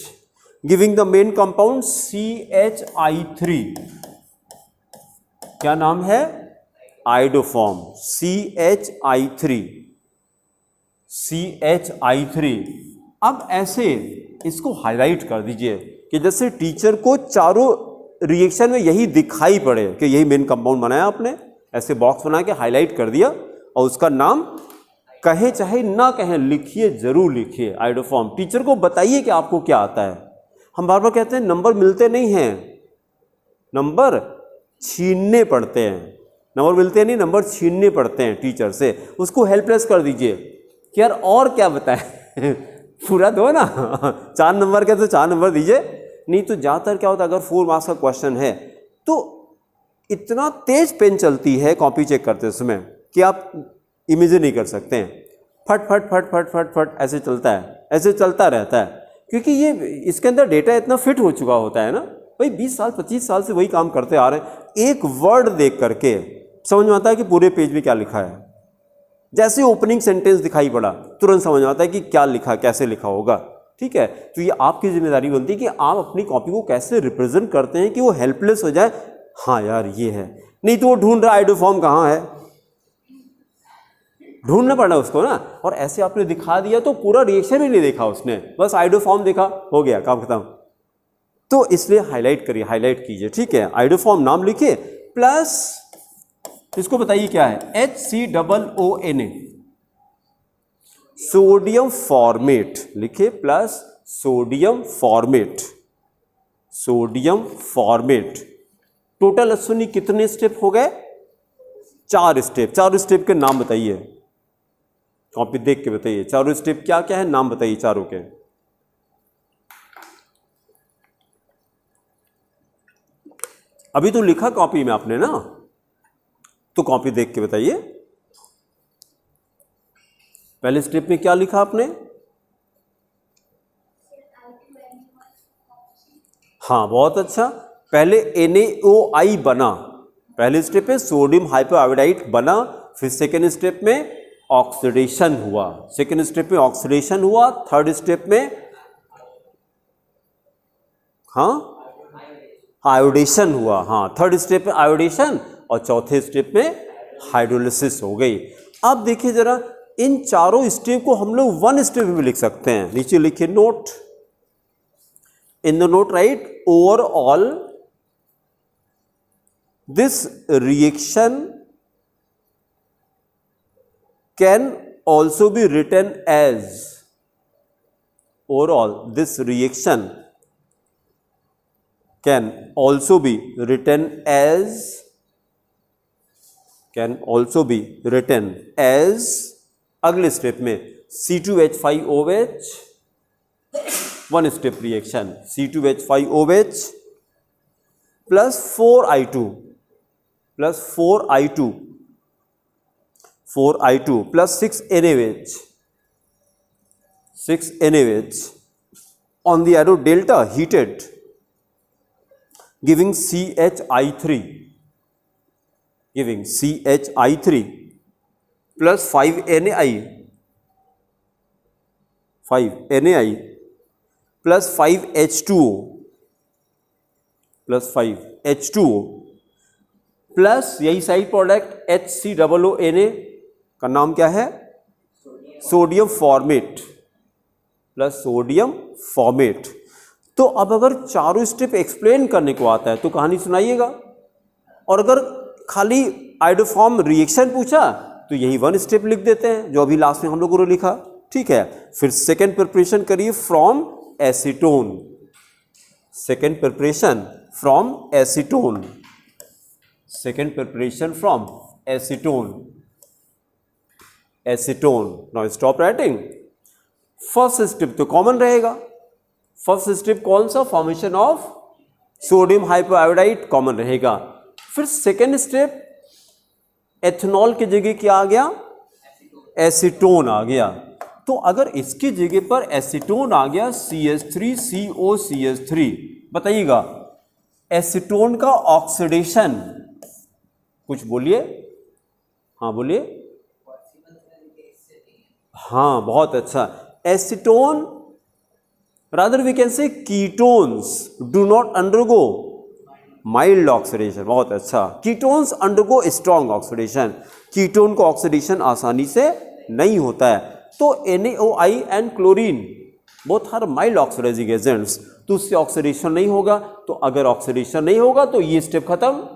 giving the main compound CHI3। क्या नाम है? Iodoform, CHI3, CHI3। अब ऐसे इसको हाईलाइट कर दीजिए कि जैसे टीचर को चारों रिएक्शन में यही दिखाई पड़े कि यही मेन कंपाउंड बनाया आपने, ऐसे बॉक्स बना के हाईलाइट कर दिया, और उसका नाम कहे चाहे ना कहें लिखिए, जरूर लिखिए आइडोफॉर्म। टीचर को बताइए कि आपको क्या आता है। हम बार बार कहते हैं नंबर मिलते नहीं हैं, नंबर छीनने पड़ते हैं, नंबर मिलते नहीं, नंबर छीनने पड़ते हैं टीचर से। उसको हेल्पलेस कर दीजिए कि यार और क्या बताएं पूरा दो ना 4 नंबर के तो 4 नंबर दीजिए। नहीं तो ज़्यादातर क्या होता है, अगर 4 मार्क्स का क्वेश्चन है तो इतना तेज पेन चलती है कॉपी चेक करते समय कि आप इमेजिन नहीं कर सकते हैं। फट फट फट फट फट फट ऐसे चलता है, ऐसे चलता रहता है, क्योंकि ये इसके अंदर डेटा इतना फिट हो चुका होता है ना। भाई 20 साल 25 साल से वही काम करते आ रहे हैं। एक वर्ड देख करके समझ में आता है कि पूरे पेज में क्या लिखा है। जैसे ओपनिंग सेंटेंस दिखाई पड़ा तुरंत समझ में आता है कि क्या लिखा, कैसे लिखा होगा। ठीक है, तो ये आपकी जिम्मेदारी बनती है कि आप अपनी कॉपी को कैसे रिप्रेजेंट करते हैं कि वो हेल्पलेस हो जाए। हाँ यार ये है, नहीं तो वो ढूंढ रहा आइडोफॉर्म कहाँ है, ढूंढना पड़ा उसको ना। और ऐसे आपने दिखा दिया तो पूरा रिएक्शन भी नहीं देखा उसने, बस आइडोफॉर्म देखा, हो गया काम खत्म। तो इसलिए हाईलाइट करिए, हाईलाइट कीजिए। ठीक है, आइडोफॉर्म नाम लिखिए, प्लस इसको बताइए क्या है, HCOONA, सोडियम फॉर्मेट लिखिए, plus sodium format, sodium format. Total सुनी कितने स्टेप हो गए? 4 स्टेप। 4 स्टेप के नाम बताइए, कॉपी देख के बताइए, चारों स्टेप क्या क्या है, नाम बताइए चारों के। अभी तो लिखा कॉपी में आपने ना, तो कॉपी देख के बताइए। पहले स्टेप में क्या लिखा आपने? हाँ बहुत अच्छा, पहले NaOI बना, पहले स्टेप पे सोडियम हाइपोआयोडाइड बना, फिर सेकेंड स्टेप में ऑक्सीडेशन हुआ, सेकेंड स्टेप में ऑक्सीडेशन हुआ, थर्ड स्टेप में हाँ आयोडेशन हुआ, हाँ थर्ड स्टेप में आयोडेशन, और चौथे स्टेप में हाइड्रोलिसिस हो गई। अब देखिए जरा, इन चारों स्टेप को हम लोग 1 स्टेप में लिख सकते हैं। नीचे लिखिए note, in the note right, overall this reaction can also be written as, overall this reaction can also be written as, can also be written as, अगले स्टेप में C2H5OH, 1 step reaction, C2H5OH plus 4I2 plus 4I2 4I2 plus 6NaOH, 6NaOH on the arrow delta heated, giving CHI3, plus 5NaI, plus 5H2O, plus यही side product HCOONA का नाम क्या है, sodium format, plus sodium format. तो अब अगर चारों step explain करने को आता है तो कहानी सुनाइएगा, और अगर खाली आइडोफॉर्म रिएक्शन पूछा तो यही 1 स्टेप लिख देते हैं जो अभी लास्ट में हम लोगों ने लिखा। ठीक है, फिर सेकेंड प्रिपरेशन करिए from acetone, second preparation from acetone, second preparation from acetone, now stop writing. First step तो कॉमन रहेगा, फर्स्ट स्टेप कौन सा, फॉर्मेशन ऑफ सोडियम हाइपोआयोडाइड कॉमन रहेगा। फिर सेकेंड स्टेप एथेनॉल की जगह क्या आ गया, एसीटोन आ गया। तो अगर इसकी जगह पर एसीटोन आ गया CH3COCH3, बताइएगा एसीटोन का ऑक्सीडेशन, कुछ बोलिए, हाँ बोलिए, हाँ बहुत अच्छा। Acetone rather we can say ketones do not undergo mild oxidation, बहुत अच्छा। Ketones undergo strong oxidation, ketone को ऑक्सीडेशन आसानी से नहीं होता है। तो NaOI and chlorine both are mild oxidising agents, तो उससे ऑक्सीडेशन नहीं होगा। तो अगर ऑक्सीडेशन नहीं होगा तो ये स्टेप खत्म,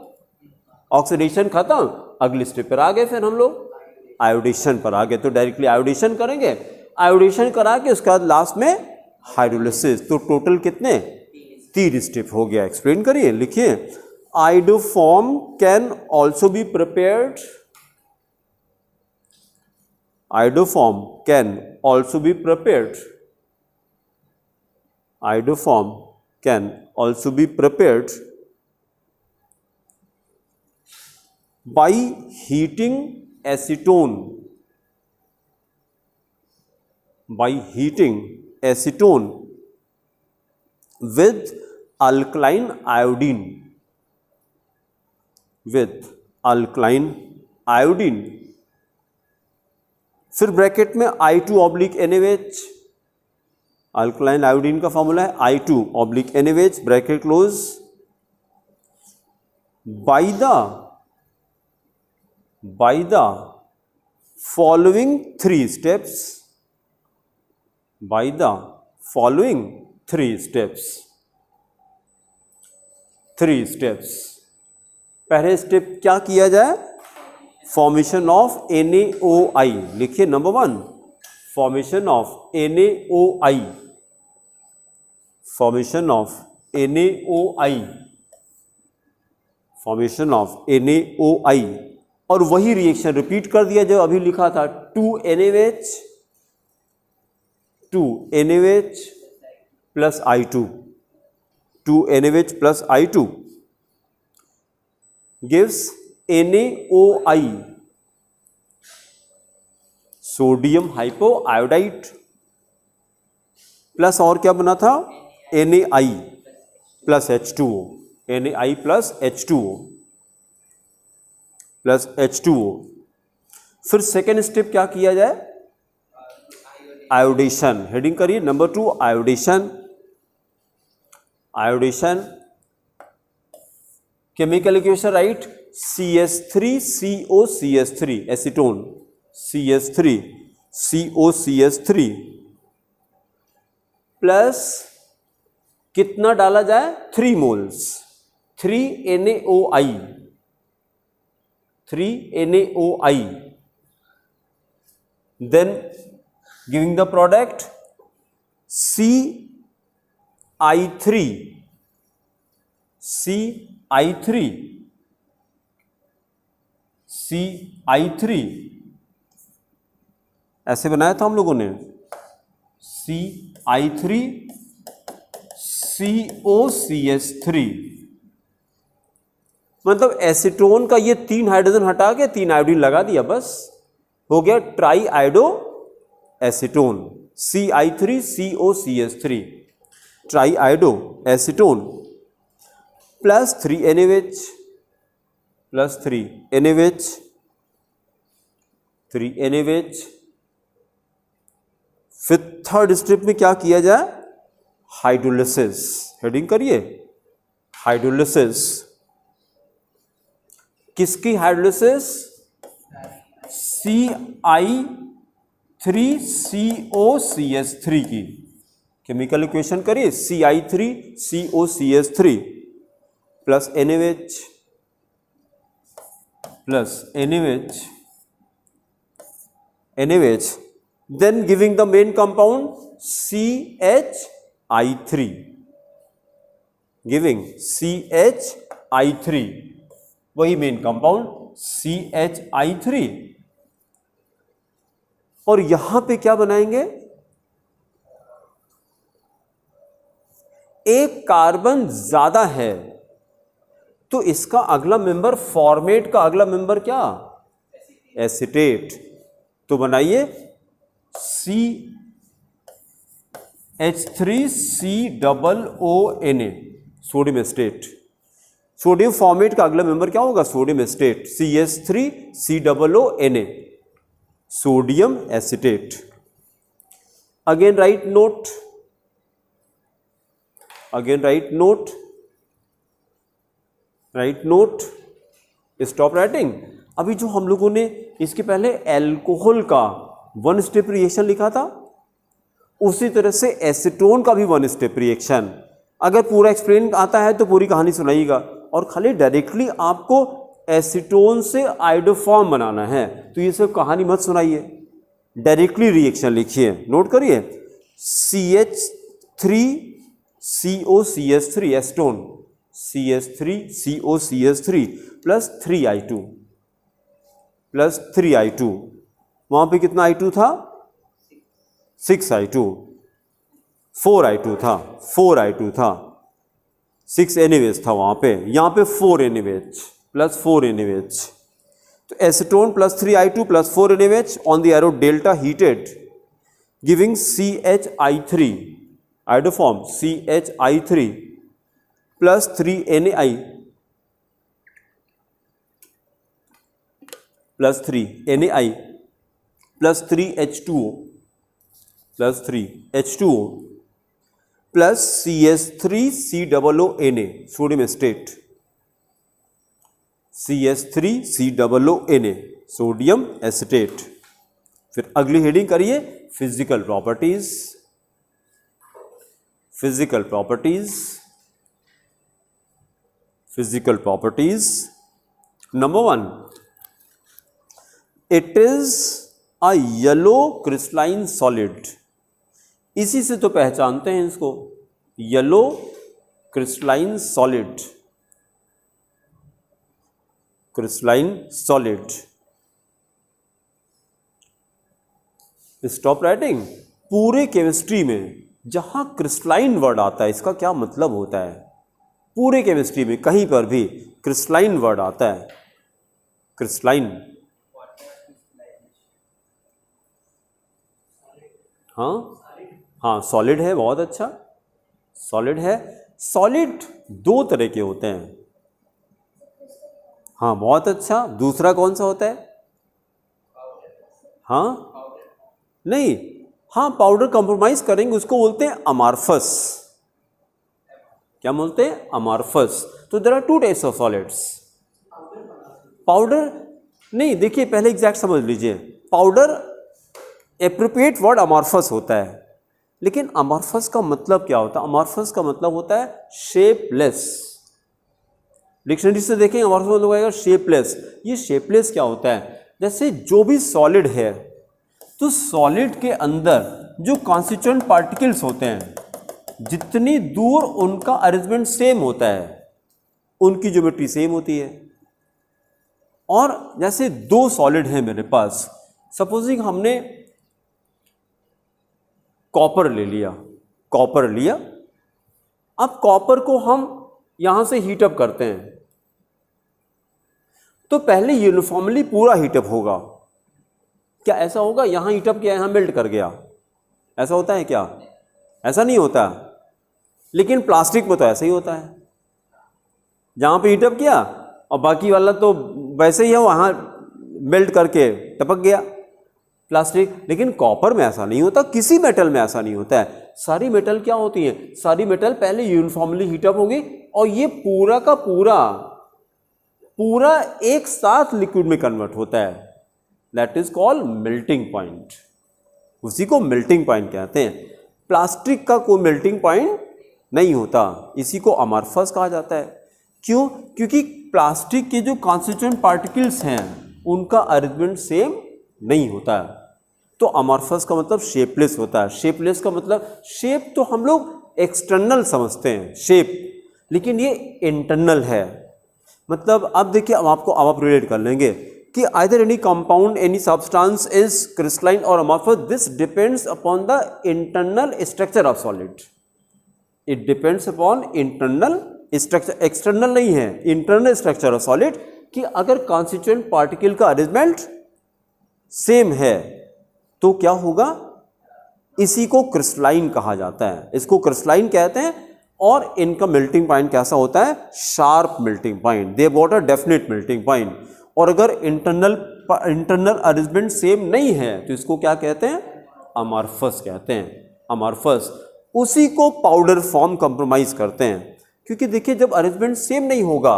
ऑक्सीडेशन खत्म, अगले स्टेप पर आ गए, फिर हम लोग आयोडेशन पर आ गए। तो डायरेक्टली आयोडेशन करेंगे, आयोडेशन करा के उसके बाद लास्ट में हाइड्रोलिसिस। तो टोटल कितने, 3 स्टेप हो गया। एक्सप्लेन करिए, लिखिए। Iodoform can also be prepared, iodoform can also be prepared, iodoform can also be prepared by heating acetone, by heating acetone with alkaline iodine, with alkaline iodine। फिर bracket में I2/NaOH, alkaline iodine का formula है I2/NaOH, bracket close. by the following 3 steps, by the following 3 steps, 3 steps। पहले step क्या किया जाए, formation of NaOI, लिखिए number 1, formation of NaOI, formation of NaOI, formation of NaOI। और वही रिएक्शन रिपीट कर दिया जो अभी लिखा था, 2NaOH plus I2, 2NaOH plus I2 gives NaOI, sodium hypoiodide, plus और क्या बना था, NaI plus H2O, NaI plus H2O, plus H2O। फिर सेकेंड स्टेप क्या किया जाए, आयोडेशन। हेडिंग करिए number 2, iodation. Iodation chemical equation write, CH3COCH3 acetone, CH3COCH3 plus कितना डाला जाए, 3 moles, 3NaOI, 3NaOI, then giving the product CI3, ऐसे बनाया था हम लोगों ने, CI3COCH3, मतलब एसीटोन का ये 3 हाइड्रोजन हटा के 3 आयोडीन लगा दिया बस, हो गया tri iodo acetone CI3COCH3, tri iodo acetone plus 3 NaOH plus 3 NaOH 3 NaOH। फिर थर्ड स्टेप में क्या किया जाए, हाइड्रोलिसिस, हेडिंग करिए हाइड्रोलिसिस। किसकी हाइड्रोलिसिस, CI3COCH3 की। केमिकल इक्वेशन करिए CI3COCH3 plus NaOH plus NaOH, then giving the main compound CHI3, giving CHI3, वही मेन कंपाउंड CHI3। और यहां पे क्या बनाएंगे, एक कार्बन ज्यादा है तो इसका अगला मेंबर, फॉर्मेट का अगला मेंबर क्या, एसीटेट। तो बनाइए CH3COONA, sodium estate. Sodium format का अगला मेंबर क्या होगा, sodium estate, CH3COONA, sodium acetate. Again right note, right note, stop writing. अभी जो हम लोगों ने इसके पहले एल्कोहल का 1 स्टेप रिएक्शन लिखा था, उसी तरह से एसीटोन का भी 1 स्टेप रिएक्शन। अगर पूरा एक्सप्लेन आता है तो पूरी कहानी सुनाइएगा, और खाली डायरेक्टली आपको एसीटोन से आइडोफॉर्म बनाना है तो ये सब कहानी मत सुनाइए, डायरेक्टली रिएक्शन लिखिए। नोट करिए CH3COCH3 Aston, CH3COCH3 plus 3I2 plus 3I2, वहां पे कितना I2 था, 6I2, 4I2 था, 6 NaOH था वहां पे, यहां पे 4 NaOH प्लस 4 NaOH। तो acetone plus 3I2 plus 4 NaOH on the arrow delta heated, giving CHI3, iodoform CHI3 plus 3 NaI plus 3 NaI plus 3H2O plus 3H2O plus CH3COONA, sodium estate, CH3COONA, sodium acetate. फिर अगली heading करिए physical properties, physical properties, physical properties. Number 1, it is a yellow crystalline solid. इसी से तो पहचानते हैं इसको, yellow crystalline solid, crystalline solid. Stop writing. पूरे केमिस्ट्री में जहां क्रिस्टलाइन वर्ड आता है इसका क्या मतलब होता है, पूरे केमिस्ट्री में कहीं पर भी क्रिस्टलाइन वर्ड आता है, क्रिस्टलाइन, हाँ सॉलिड है, बहुत अच्छा, सॉलिड है। सॉलिड 2 तरह के होते हैं, हाँ बहुत अच्छा। दूसरा कौन सा होता है, हाँ नहीं, हाँ पाउडर कंप्रोमाइज करेंगे, उसको बोलते हैं अमार्फस। क्या बोलते हैं, अमार्फस। तो there are 2 types of solids. Powder नहीं, देखिए पहले एग्जैक्ट समझ लीजिए, पाउडर एप्रोप्रिएट वर्ड अमार्फस होता है, लेकिन अमार्फस का मतलब क्या होता है, अमार्फस का मतलब होता है शेपलेस। डिक्शनरी से देखें अमार्फस मतलब आएगा शेपलेस। ये शेपलेस क्या होता है, जैसे जो भी सॉलिड है तो सॉलिड के अंदर जो कॉन्स्टिट्यूएंट पार्टिकल्स होते हैं, जितनी दूर उनका अरेंजमेंट सेम होता है, उनकी ज्योमेट्री सेम होती है। और जैसे 2 सॉलिड हैं मेरे पास, सपोजिंग हमने कॉपर ले लिया, कॉपर लिया, अब कॉपर को हम यहां से हीटअप करते हैं तो पहले यूनिफॉर्मली पूरा हीटअप होगा, क्या ऐसा होगा यहाँ हीट अप किया यहाँ मेल्ट कर गया, ऐसा होता है क्या? ऐसा नहीं होता। लेकिन प्लास्टिक में तो ऐसा ही होता है, जहाँ पे हीट अप किया और बाकी वाला तो वैसे ही है, वहाँ मेल्ट करके टपक गया प्लास्टिक। लेकिन कॉपर में ऐसा नहीं होता, किसी मेटल में ऐसा नहीं होता है। सारी मेटल क्या होती हैं? सारी मेटल पहले यूनिफॉर्मली हीटअप होगी और ये पूरा का पूरा एक साथ लिक्विड में कन्वर्ट होता है। That is called melting point, उसी को मेल्टिंग पॉइंट कहते हैं। प्लास्टिक का कोई मेल्टिंग पॉइंट नहीं होता, इसी को अमॉर्फस कहा जाता है। क्यों? क्योंकि प्लास्टिक के जो कॉन्स्टिट्यूएंट पार्टिकल्स हैं उनका अरेंजमेंट सेम नहीं होता है। तो अमॉर्फस का मतलब शेपलेस होता है। शेपलेस का मतलब, शेप तो हम लोग एक्सटर्नल समझते हैं शेप, लेकिन ये इंटरनल है। मतलब अब देखिए, अब आप रिलेट कर लेंगे कि either any compound, any substance is crystalline और amorphous, this depends upon the internal structure of solid. It depends upon internal structure, external नहीं है, इंटरनल स्ट्रक्चर ऑफ सॉलिड। कि अगर कॉन्स्टिट्यूएंट पार्टिकल का अरेंजमेंट सेम है तो क्या होगा? इसी को क्रिस्टलाइन कहा जाता है, इसको क्रिस्टलाइन कहते हैं। और इनका मेल्टिंग पॉइंट कैसा होता है? Sharp melting point, they got a definite melting point. और अगर इंटरनल अरेंजमेंट सेम नहीं है तो इसको क्या कहते हैं? अमॉर्फस कहते हैं, अमॉर्फस। उसी को पाउडर फॉर्म कंप्रोमाइज करते हैं। क्योंकि देखिए, जब अरेंजमेंट सेम नहीं होगा,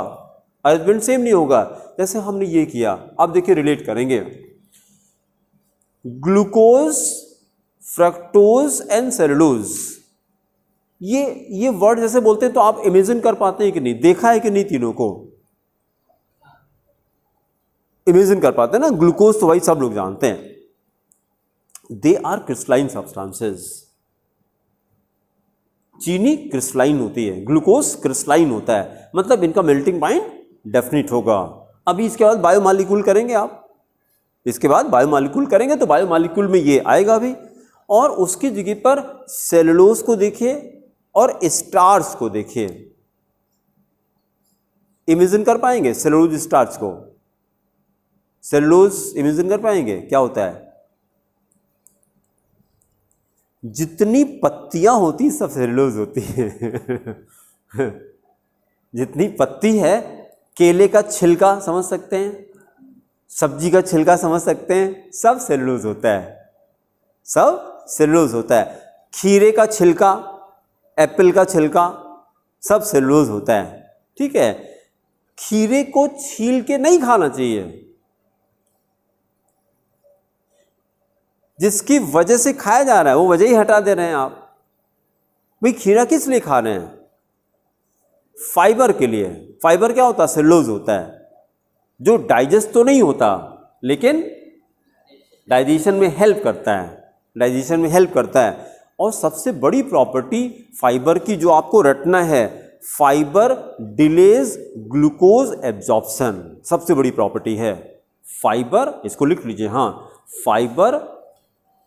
अरेंजमेंट सेम नहीं होगा, जैसे हमने ये किया, अब देखिए रिलेट करेंगे, ग्लूकोज, फ्रक्टोज एंड सेलुलोज, ये वर्ड जैसे बोलते हैं तो आप इमेजिन कर पाते हैं कि नहीं? देखा है कि नहीं? तीनों को इमेजिन कर पाते हैं ना? ग्लूकोज तो भाई सब लोग जानते हैं, दे आर क्रिस्टलाइन सब्सटेंसेस। चीनी क्रिस्टलाइन होती है, ग्लूकोज क्रिस्टलाइन होता है, मतलब इनका मेल्टिंग पॉइंट डेफिनिट होगा। अभी इसके बाद बायोमॉलिक्यूल करेंगे आप, इसके बाद बायोमॉलिक्यूल करेंगे तो बायोमॉलिक्यूल में ये आएगा भी। और उसकी जगह पर सेलुलोज को देखिए और स्टार्च को देखिए, इमेजिन कर पाएंगे सेलुलोज स्टार्च को? सेलुलोज इमेजिन कर पाएंगे क्या होता है? जितनी पत्तियां होती सब सेलुलोज होती है। जितनी पत्ती है, केले का छिलका समझ सकते हैं, सब्जी का छिलका समझ सकते हैं, सब सेलुलोज होता है, सब सेलुलोज होता है। खीरे का छिलका, एप्पल का छिलका, सब सेलुलोज होता है। ठीक है, खीरे को छील के नहीं खाना चाहिए, जिसकी वजह से खाया जा रहा है वो वजह ही हटा दे रहे हैं आप। भाई खीरा किस लिए खा रहे हैं? फाइबर के लिए। फाइबर क्या होता है? सेलुलोज होता है, जो डाइजेस्ट तो नहीं होता लेकिन डाइजेशन में हेल्प करता है, डाइजेशन में हेल्प करता है। और सबसे बड़ी प्रॉपर्टी फाइबर की जो आपको रटना है, फाइबर डिलेज ग्लूकोज एब्जॉर्प्शन, सबसे बड़ी प्रॉपर्टी है फाइबर। इसको लिख लीजिए, हाँ, fibre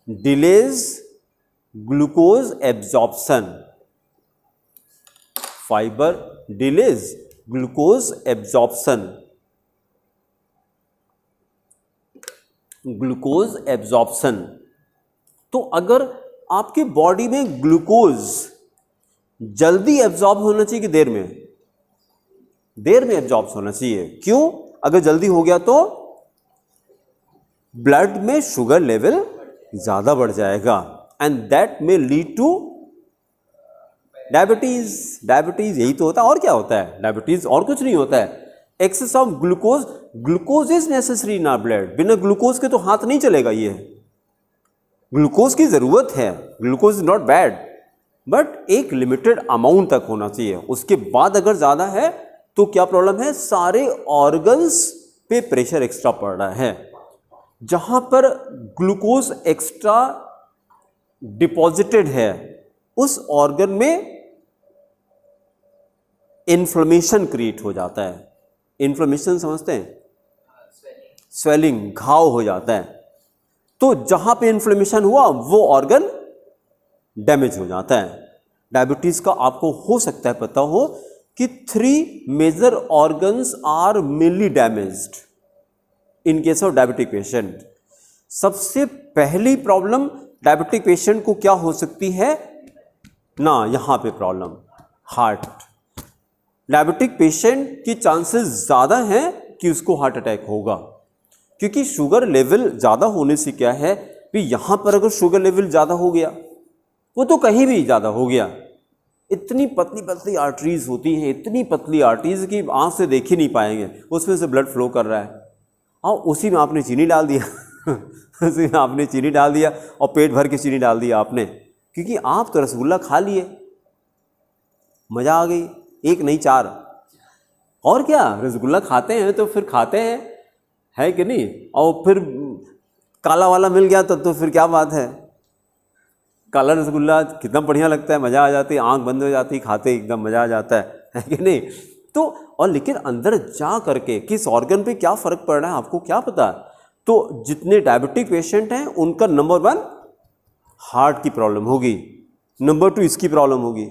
delays glucose absorption, fibre delays glucose absorption, glucose absorption. तो अगर आपके बॉडी में ग्लूकोज जल्दी एब्जॉर्ब होना चाहिए कि देर में? देर में एब्जॉर्ब होना चाहिए। क्यों? अगर जल्दी हो गया तो ब्लड में शुगर लेवल ज्यादा बढ़ जाएगा and that may lead two diabetes. Diabetes यही तो होता है, और क्या होता है? डायबिटीज और कुछ नहीं होता है। Excess of glucose, glucose is necessary in our blood. बिना ग्लूकोज के तो हाथ नहीं चलेगा। ये ग्लूकोज की जरूरत है, glucose is not bad, but एक लिमिटेड अमाउंट तक होना चाहिए। उसके बाद अगर ज्यादा है तो क्या प्रॉब्लम है? सारे ऑर्गन्स पे प्रेशर एक्स्ट्रा पड़ रहा है। जहां पर ग्लूकोज एक्स्ट्रा डिपॉजिटेड है उस ऑर्गन में इन्फ्लेमेशन क्रिएट हो जाता है। इन्फ्लेमेशन समझते हैं? स्वेलिंग, घाव हो जाता है। तो जहां पे इन्फ्लेमेशन हुआ वो ऑर्गन डैमेज हो जाता है। डायबिटीज का आपको हो सकता है पता हो कि 3 major organs are mainly damaged in case of diabetic patient. सबसे पहली प्रॉब्लम डायबिटिक पेशेंट को क्या हो सकती है ना, यहां पे प्रॉब्लम हार्ट। डायबिटिक पेशेंट की चांसेस ज़्यादा हैं कि उसको हार्ट अटैक होगा, क्योंकि शुगर लेवल ज़्यादा होने से क्या है कि यहाँ पर अगर शुगर लेवल ज़्यादा हो गया, वो तो कहीं भी ज़्यादा हो गया, इतनी पतली पतली आर्टरीज होती हैं, इतनी पतली आर्टरीज कि आँख से देख ही नहीं पाएंगे, उसमें से ब्लड फ्लो कर रहा है और उसी में आपने चीनी डाल दिया उसी में आपने चीनी डाल दिया और पेट भर के चीनी डाल दिया आपने, क्योंकि आप तो रसगुल्ला खा लिए, मज़ा आ गई, एक नहीं चार। और क्या, रसगुल्ला खाते हैं तो फिर खाते हैं, है कि नहीं, और फिर काला वाला मिल गया तो फिर क्या बात है, काला रसगुल्ला कितना बढ़िया लगता है, मज़ा आ जाती है, आंख बंद हो जाती है, खाते एकदम मज़ा आ जाता है कि नहीं। तो और लेकिन अंदर जा करके किस ऑर्गन पे क्या फ़र्क पड़ रहा है आपको क्या पता। तो जितने डायबिटिक पेशेंट हैं उनका नंबर 1 हार्ट की प्रॉब्लम होगी, नंबर 2 इसकी प्रॉब्लम होगी,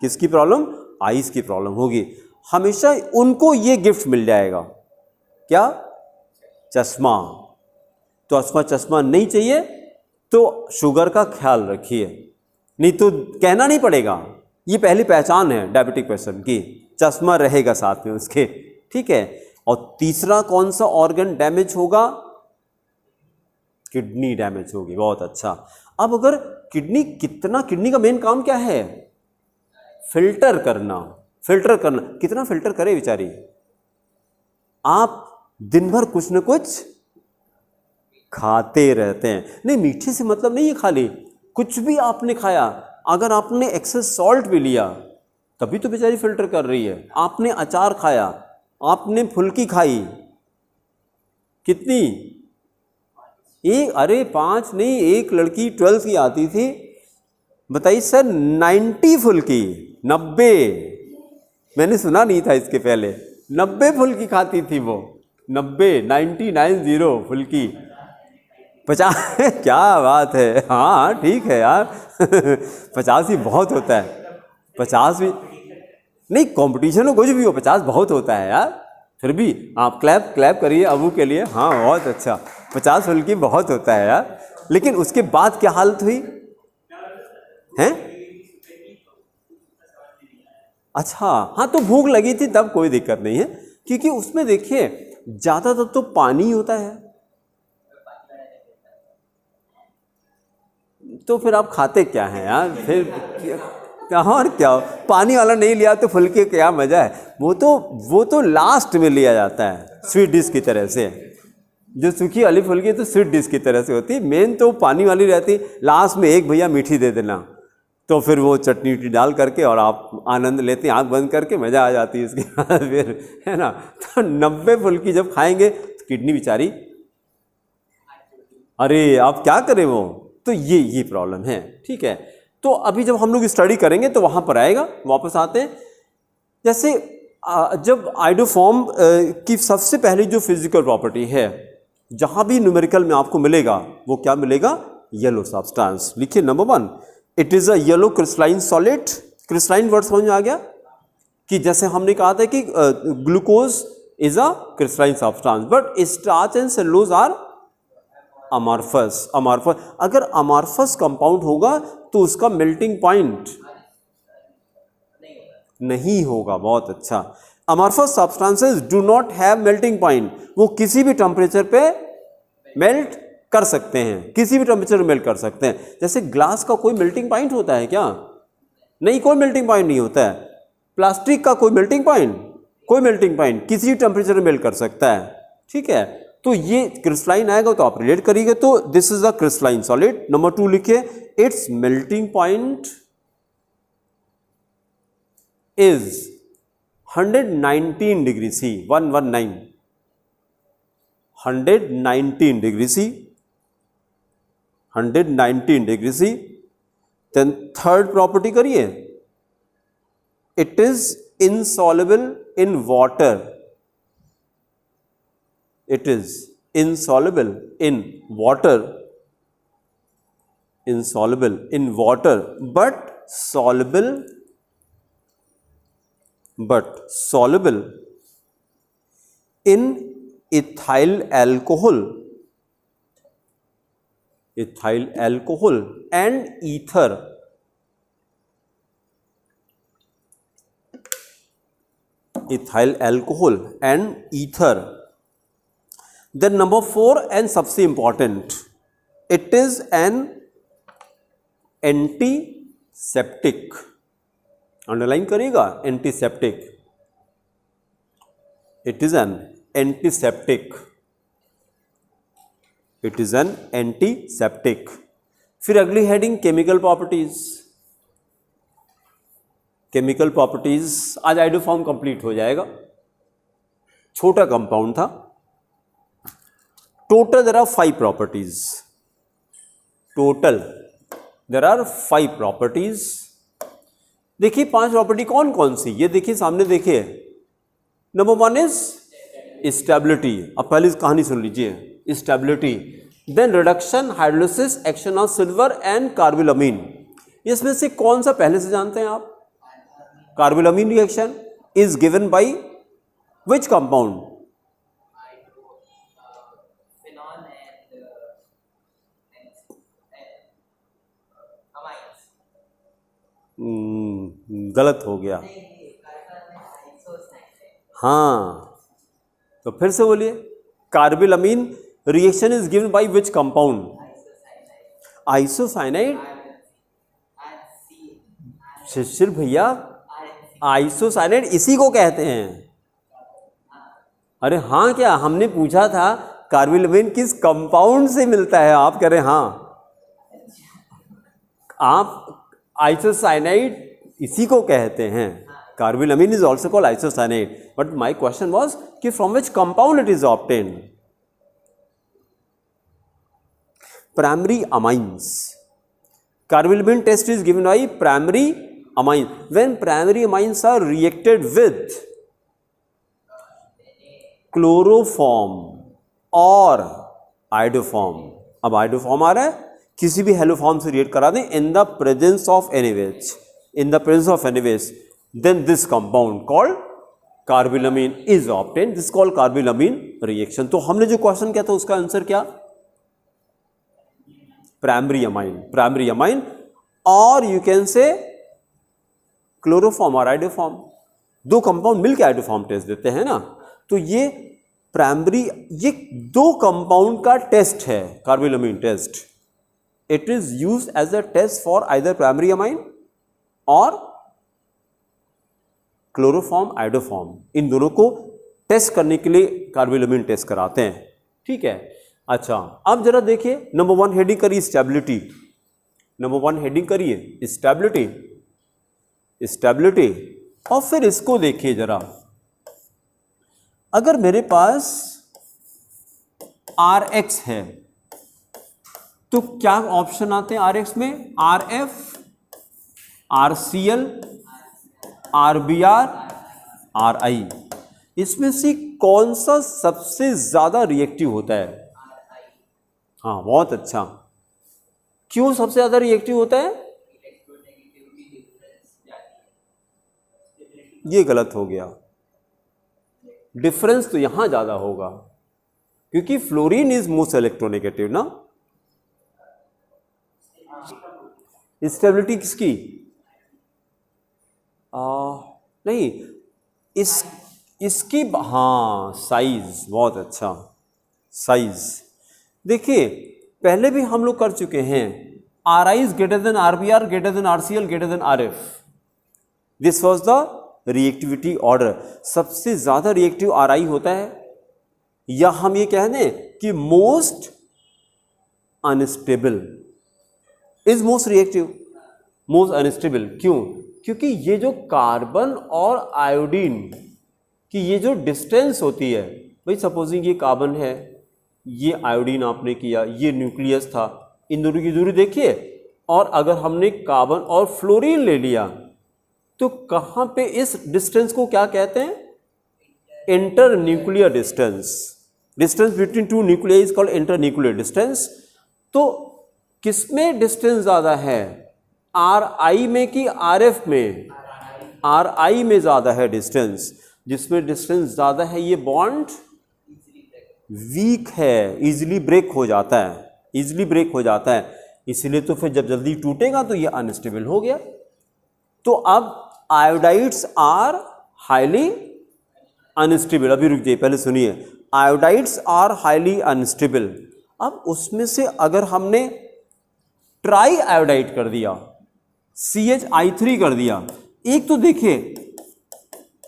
किसकी प्रॉब्लम, आइज़ की प्रॉब्लम होगी। हमेशा उनको ये गिफ्ट मिल जाएगा, क्या, चश्मा। तो चश्मा नहीं चाहिए तो शुगर का ख्याल रखिए, नहीं तो कहना नहीं पड़ेगा, ये पहली पहचान है डायबिटिक पेशेंट की, चश्मा रहेगा साथ में उसके, ठीक है। और तीसरा कौन सा ऑर्गन डैमेज होगा, किडनी डैमेज होगी, बहुत अच्छा। अब अगर किडनी का मेन काम क्या है, फिल्टर करना, कितना फिल्टर करे बेचारी। आप दिन भर कुछ न कुछ खाते रहते हैं, नहीं मीठे से मतलब नहीं है खाली, कुछ भी आपने खाया, अगर आपने एक्सेस सॉल्ट भी लिया तभी तो बेचारी फिल्टर कर रही है। आपने अचार खाया, आपने फुल्की खाई, कितनी, एक, अरे 5 नहीं, एक लड़की 12th की आती थी, बताइए सर 90 फुल्की, 90, मैंने सुना नहीं था इसके पहले, 90 फुल्की खाती थी वो, 90 फुल्की, 50 क्या बात है, हाँ ठीक है यार 50 ही बहुत होता है, 50 भी नहीं, कंपटीशन हो कुछ भी हो, 50 बहुत होता है यार, फिर भी आप क्लैप करिए अबू के लिए, हाँ बहुत अच्छा, 50 फुल्की बहुत होता है यार। लेकिन उसके बाद क्या हालत हुई हैं, अच्छा हाँ, तो भूख लगी थी तब कोई दिक्कत नहीं है, क्योंकि उसमें देखिए ज़्यादातर तो पानी होता है, तो फिर आप खाते क्या हैं यार, फिर और क्या, पानी वाला नहीं लिया तो फुल्के क्या मज़ा है, वो तो लास्ट में लिया जाता है, स्वीट डिश की तरह से, जो सूखी वाली फुल्की तो स्वीट डिश की तरह से होती है, मेन तो पानी वाली रहती, लास्ट में एक भैया मीठी दे देना, तो फिर वो चटनी उटनी डाल करके और आप आनंद लेते हैं, आँख बंद करके, मज़ा आ जाती है उसके बाद फिर, है ना। तो 90 फुल्की जब खाएंगे तो किडनी बेचारी, अरे आप क्या करें वो, तो ये प्रॉब्लम है, ठीक है। तो अभी जब हम लोग स्टडी करेंगे तो वहाँ पर आएगा, वापस आते हैं। जैसे जब आइडोफॉर्म की सबसे पहली जो फिजिकल प्रॉपर्टी है, जहाँ भी न्यूमेरिकल में आपको मिलेगा, वो क्या मिलेगा, येलो सब्सटेंस। लिखिए number 1, it is a yellow crystalline solid. Crystalline word समझ में आ गया, कि जैसे हमने कहा था कि glucose is a crystalline substance, but starch and cellulose are amorphous. अगर अमॉर्फस कंपाउंड होगा तो उसका मेल्टिंग पॉइंट नहीं होगा, बहुत अच्छा। Amorphous substances do not have melting point, वो किसी भी टेम्परेचर पे मेल्ट कर सकते हैं, किसी भी टेम्परेचर में मेल्ट कर सकते हैं। जैसे ग्लास का कोई मेल्टिंग पॉइंट होता है क्या, नहीं, कोई मेल्टिंग पॉइंट नहीं होता है। प्लास्टिक का कोई मेल्टिंग पॉइंट किसी भी टेम्परेचर में मेल्ट कर सकता है, ठीक है। तो ये क्रिस्टलाइन आएगा तो आप रिलेट करिएगा, तो this is a crystalline solid. Number 2 लिखिए, its melting point is 119 degree C, 119 degree C, 119 degree C. Then third property करिए, इट इज insoluble in water, it is insoluble in water, but soluble in ethyl alcohol, ethyl alcohol and ether, ethyl alcohol and ether. Then number 4 and सबसे important, it is an antiseptic. Underline करिएगा, antiseptic. It is an antiseptic. It is an antiseptic. फिर अगली heading chemical properties. Chemical properties आज iodoform complete हो जाएगा. छोटा compound था. Total there are 5 properties. Total there are 5 properties. देखिए 5 property कौन कौन सी, ये देखिए सामने देखिए. Number 1 is stability. अब पहले इस कहानी सुन लीजिए. Stability, then reduction, hydrolysis, action of silver and carbylamine. इसमें से कौन सा पहले से जानते हैं आप? Carbylamine reaction is given by which compound? गलत हो गया. हाँ, तो फिर से बोलिए. Carbylamine reaction is given by which compound? Isocyanide. Shishir भैया, आइसोसाइनाइड इसी को कहते हैं. अरे हाँ, क्या हमने पूछा था कार्बिलमीन किस कंपाउंड से मिलता है, आप कह रहे हैं हाँ. आप आइसोसाइनाइड इसी को कहते हैं. Carbylamine is also called isocyanide. But my question was कि from which compound it is obtained. Primary amines. Carbylamine test is given by primary amine. When primary amines are reacted with chloroform or iodoform. अब iodoform आ रहा है, किसी भी haloform से react करा दें in the presence of anyways, in the presence of anyways, then this compound called carbylamine is obtained. This called carbylamine reaction. तो हमने जो क्वेश्चन किया था उसका आंसर क्या? Primary amine. प्राइमरी अमाइन, और यू कैन से क्लोरोफॉर्म और iodoform. 2 compound मिलकर आइडोफॉर्म टेस्ट देते हैं ना. तो ये प्राइमरी, ये 2 कंपाउंड का टेस्ट है carbylamine test. It is used as a test for either primary amine और क्लोरोफॉर्म आइडोफॉर्म. इन दोनों को टेस्ट करने के लिए कार्बिलमीन टेस्ट कराते हैं. ठीक है. अच्छा, अब जरा देखिए नंबर 1 हेडिंग करिए स्टेबिलिटी. नंबर 1 हेडिंग करिए स्टेबिलिटी. स्टेबिलिटी. और फिर इसको देखिए जरा. अगर मेरे पास RX है तो क्या ऑप्शन आते हैं RX में? RF, RCl, RBr, RI. इसमें से कौन सा सबसे ज्यादा रिएक्टिव होता है? हाँ, बहुत अच्छा. क्यों सबसे ज्यादा रिएक्टिव होता है? ये गलत हो गया. डिफरेंस तो यहां ज्यादा होगा क्योंकि फ्लोरीन इज मोस्ट इलेक्ट्रोनेगेटिव ना. स्टेबिलिटी किसकी? नहीं, इसकी. हाँ, साइज. बहुत अच्छा, साइज. देखिए पहले भी हम लोग कर चुके हैं. RI is greater than RBr, greater than RCl, greater than RF. This was the reactivity order. सबसे ज्यादा रिएक्टिव RI होता है, या हम ये कह दें कि most unstable is most reactive. Most unstable क्यों? क्योंकि ये जो कार्बन और आयोडीन की ये जो डिस्टेंस होती है, भाई सपोजिंग ये कार्बन है, ये आयोडीन आपने किया, ये न्यूक्लियस था, इन दोनों की दूरी देखिए. और अगर हमने कार्बन और फ्लोरीन ले लिया तो कहाँ पे इस डिस्टेंस को क्या कहते हैं? Inter nuclear distance. Distance between 2 nuclear is called inter nuclear distance. तो किसमें डिस्टेंस ज्यादा है? RI में कि RF में? RI में ज्यादा है डिस्टेंस. जिसमें डिस्टेंस ज्यादा है ये बॉन्ड वीक है, इजीली ब्रेक हो जाता है. इजीली ब्रेक हो जाता है, इसलिए तो फिर जब जल्दी टूटेगा तो ये अनस्टेबल हो गया। तो अब आयोडाइड्स आर हाईली अनस्टेबल। अभी रुक जाइए, पहले सुनिए, आयोडाइड्स आर हाईली अनस्टेबल। अब उसमें से अगर हमने ट्राई आयोडाइड कर दिया, CH3 कर दिया, एक तो देखिए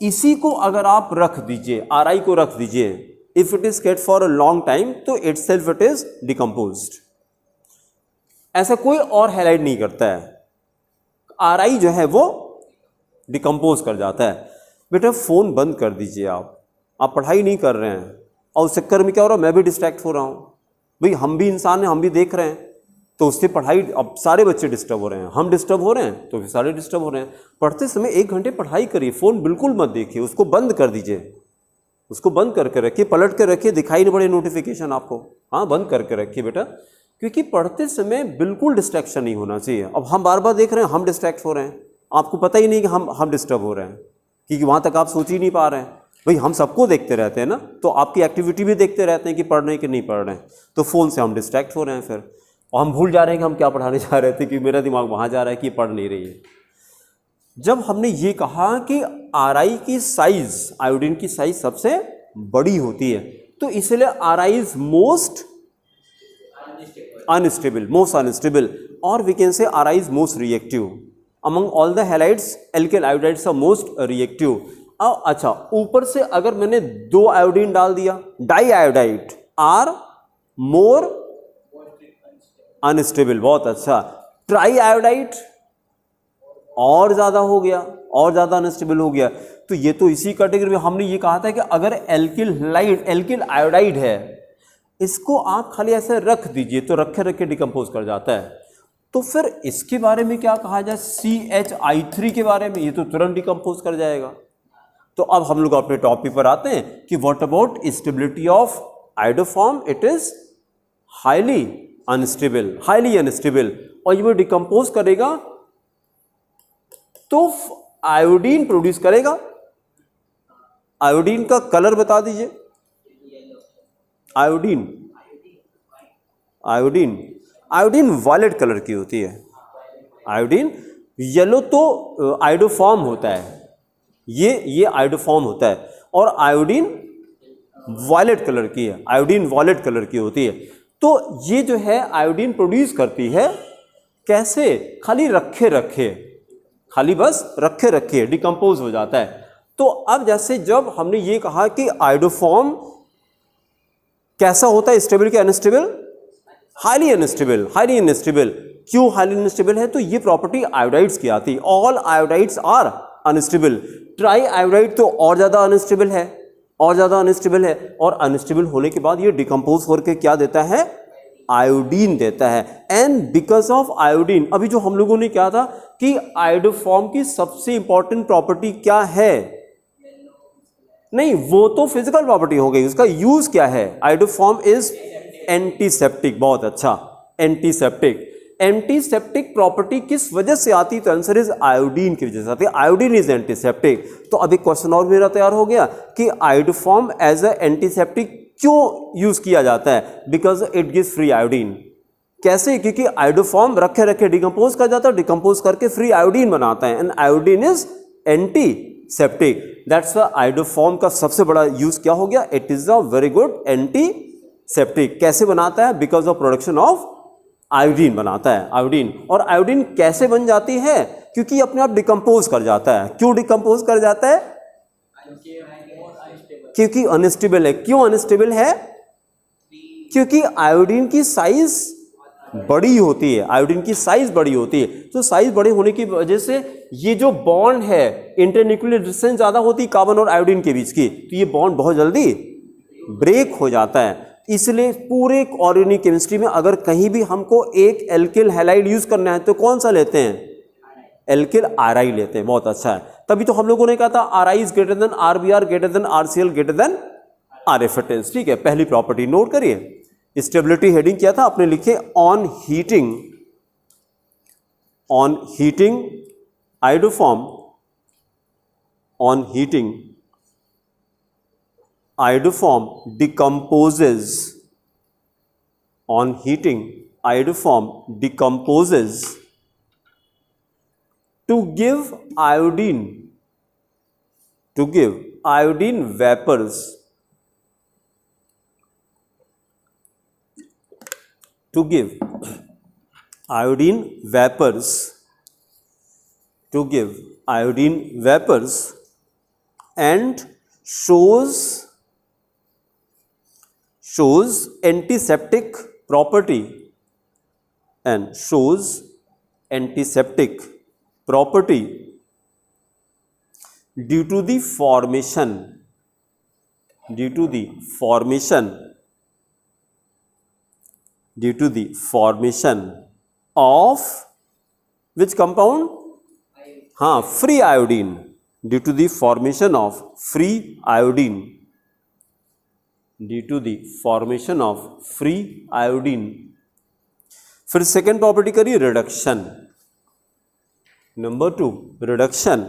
इसी को अगर आप रख दीजिए, Ri को रख दीजिए, if it is kept for a long time तो इटसेल्फ इट इज डिकम्पोज्ड। ऐसा कोई और हैलाइड नहीं करता है, Ri जो है वो डिकम्पोज कर जाता है। बेटा फोन बंद कर दीजिए, आप पढ़ाई नहीं कर रहे हैं और उस चक्कर में क्या हो रहा है, मैं भी डिस्ट्रैक्ट हो रहा हूँ। भाई हम भी इंसान हैं, हम भी देख रहे हैं, तो उससे पढ़ाई, अब सारे बच्चे डिस्टर्ब हो रहे हैं, हम डिस्टर्ब हो रहे हैं तो फिर सारे डिस्टर्ब हो रहे हैं। पढ़ते समय 1 घंटे पढ़ाई करिए, फ़ोन बिल्कुल मत देखिए, उसको बंद कर दीजिए, उसको बंद करके रखिए, पलट के रखिए, दिखाई नहीं पड़े नोटिफिकेशन आपको। हाँ, बंद करके रखिए बेटा, क्योंकि पढ़ते समय बिल्कुल डिस्ट्रैक्शन नहीं होना चाहिए। अब हम बार बार देख रहे हैं, हम डिस्ट्रैक्ट हो रहे हैं, आपको पता ही नहीं कि हम डिस्टर्ब हो रहे हैं, क्योंकि वहाँ तक आप सोच ही नहीं पा रहे हैं। भाई हम सबको देखते रहते हैं ना, तो आपकी एक्टिविटी भी देखते रहते हैं कि पढ़ रहे हैं कि नहीं पढ़ रहे हैं, तो फ़ोन से हम डिस्ट्रैक्ट हो रहे हैं फिर, और हम भूल जा रहे हैं कि हम क्या पढ़ाने जा रहे थे, कि मेरा दिमाग वहाँ जा रहा है कि पढ़ नहीं रही है। जब हमने ये कहा कि Ri की साइज, आयोडीन की साइज सबसे बड़ी होती है, तो इसलिए Ri is most unstable, most unstable, और we can say Ri is most reactive among all the halides. Alkyl iodides are most reactive. अब अच्छा, ऊपर से अगर मैंने 2 आयोडीन डाल दिया, di iodide are more unstable, बहुत अच्छा। ट्राई आयोडाइड और ज़्यादा हो गया, और ज़्यादा अनस्टेबल हो गया। तो ये तो इसी कैटेगरी में हमने ये कहा था कि अगर एल्किल आयोडाइड है, इसको आप खाली ऐसे रख दीजिए तो रखे रखे डिकम्पोज कर जाता है। तो फिर इसके बारे में क्या कहा जाए, CH3 के बारे में, ये तो तुरंत डिकम्पोज कर जाएगा। तो अब हम लोग अपने टॉपिक पर आते हैं कि what about stability of iodoform, it is highly unstable, highly unstable, और ये डिकम्पोज करेगा तो आयोडीन प्रोड्यूस करेगा। आयोडीन का कलर बता दीजिए, आयोडीन आयोडीन वायलेट कलर की होती है। आयोडीन येलो तो आयोडोफॉर्म होता है, ये आयोडोफॉर्म होता है, और आयोडीन वायलेट कलर की है, आयोडीन वायलेट कलर की होती है। तो ये जो है आयोडीन प्रोड्यूस करती है कैसे, खाली रखे रखे, खाली बस रखे रखे डिकम्पोज हो जाता है। तो अब जैसे जब हमने ये कहा कि आयोडोफॉर्म कैसा होता है, स्टेबल के unstable, highly unstable, highly unstable. क्यों हाईली अनस्टेबल है, तो ये प्रॉपर्टी आयोडाइड्स की आती है। All iodides are unstable. Tri iodide तो और ज़्यादा अनस्टेबल है, और ज़्यादा अनस्टेबल है, और अनस्टेबल होने के बाद ये डिकम्पोज होकर क्या देता है, आयोडीन देता है। एंड बिकॉज ऑफ आयोडीन, अभी जो हम लोगों ने क्या था कि आयोडोफॉर्म की सबसे इंपॉर्टेंट प्रॉपर्टी क्या है, नहीं वो तो फिजिकल प्रॉपर्टी हो गई, उसका यूज क्या है, आयोडोफॉर्म इज एंटीसेप्टिक। बहुत अच्छा, एंटीसेप्टिक। एंटीसेप्टिक प्रॉपर्टी किस वजह से आती है, तो आंसर इज आयोडीन की वजह से आती है। Iodine is antiseptic. तो अभी क्वेश्चन और मेरा तैयार हो गया कि आयोडोफॉर्म एज अ एंटीसेप्टिक क्यों यूज किया जाता है, because it gives free iodine. कैसे, क्योंकि आयोडोफॉर्म रखे रखे डिकम्पोज कर जाता है, डिकम्पोज करके फ्री आयोडीन बनाता है, and iodine is antiseptic. That's why iodoform का सबसे बड़ा यूज क्या हो गया, it is a very good antiseptic. कैसे बनाता है, because of production of iodine बनाता है, आयोडीन। और आयोडीन कैसे बन जाती है, क्योंकि अपने आप डिकम्पोज कर जाता है। क्यों डिकम्पोज कर जाता है, क्योंकि अनस्टेबल है। क्यों अनस्टेबल है, क्योंकि आयोडीन की साइज बड़ी होती है, आयोडीन की साइज बड़ी होती है। तो साइज बड़े होने की वजह से ये जो बॉन्ड है, इंटरन्यूक्लियर डिस्टेंस ज्यादा होती है कार्बन और आयोडीन के बीच की, तो ये बॉन्ड बहुत जल्दी ब्रेक हो जाता है। इसलिए पूरे ऑर्गेनिक केमिस्ट्री में अगर कहीं भी हमको एक एल्किल हैलाइड यूज करना है तो कौन सा लेते हैं, एल्किल Ri लेते हैं। बहुत अच्छा है, तभी तो हम लोगों ने कहा था Ri is greater than RBr greater than RCl greater than RFS। ठीक है, पहली प्रॉपर्टी नोट करिए। स्टेबिलिटी हेडिंग किया था आपने, लिखे on heating iodoform, on heating iodoform decomposes on heating, iodoform decomposes to give iodine vapors, and shows antiseptic property due to the formation of which compound? Free iodine. Due to the formation of free iodine. फिर second property करिए reduction. Number 2 reduction.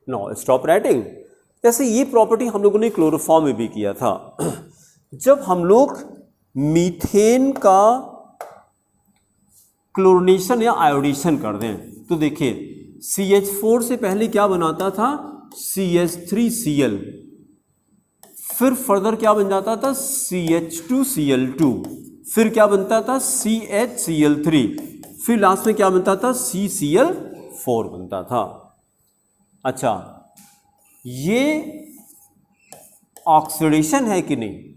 No stop writing. जैसे ये property हम लोगों ने chloroform में भी किया था. जब हम लोग मीथेन का क्लोरिनेशन या आयोडेशन कर दें तो देखिए CH4 से पहले क्या बनाता था? CH3Cl. फिर फर्दर क्या बन जाता था? CH2Cl2. फिर क्या बनता था? CHCl3. फिर लास्ट में क्या बनता था? CCl4 बनता था. अच्छा, ये ऑक्सीडेशन है कि नहीं?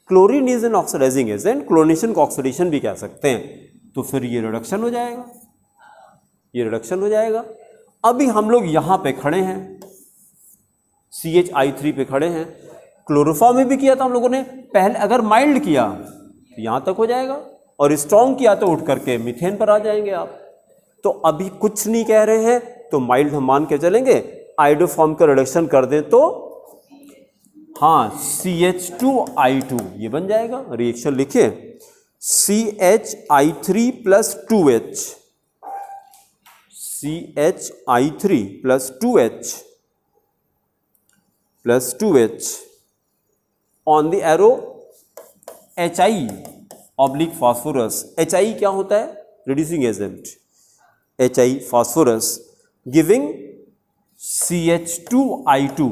Chlorine is an oxidising agent. Chlorination को ऑक्सीडेशन भी कह सकते हैं. तो फिर ये रिडक्शन हो जाएगा. अभी हम लोग यहां पे खड़े हैं, CHI3 पे खड़े हैं. क्लोरोफॉर्म में भी किया था हम लोगों ने. पहले अगर माइल्ड किया तो यहां तक हो जाएगा, और स्ट्रॉन्ग किया तो उठ करके मीथेन पर आ जाएंगे आप. तो अभी कुछ नहीं कह रहे हैं तो माइल्ड हम मान के चलेंगे. आयोडोफॉर्म का रिडक्शन कर दें तो CH2I2 ये बन जाएगा. रिएक्शन लिखिए, CHI3 plus 2H, CHI3 plus 2H on the arrow HI oblique phosphorus. HI क्या होता है? Reducing agent. HI phosphorus giving CH2I2.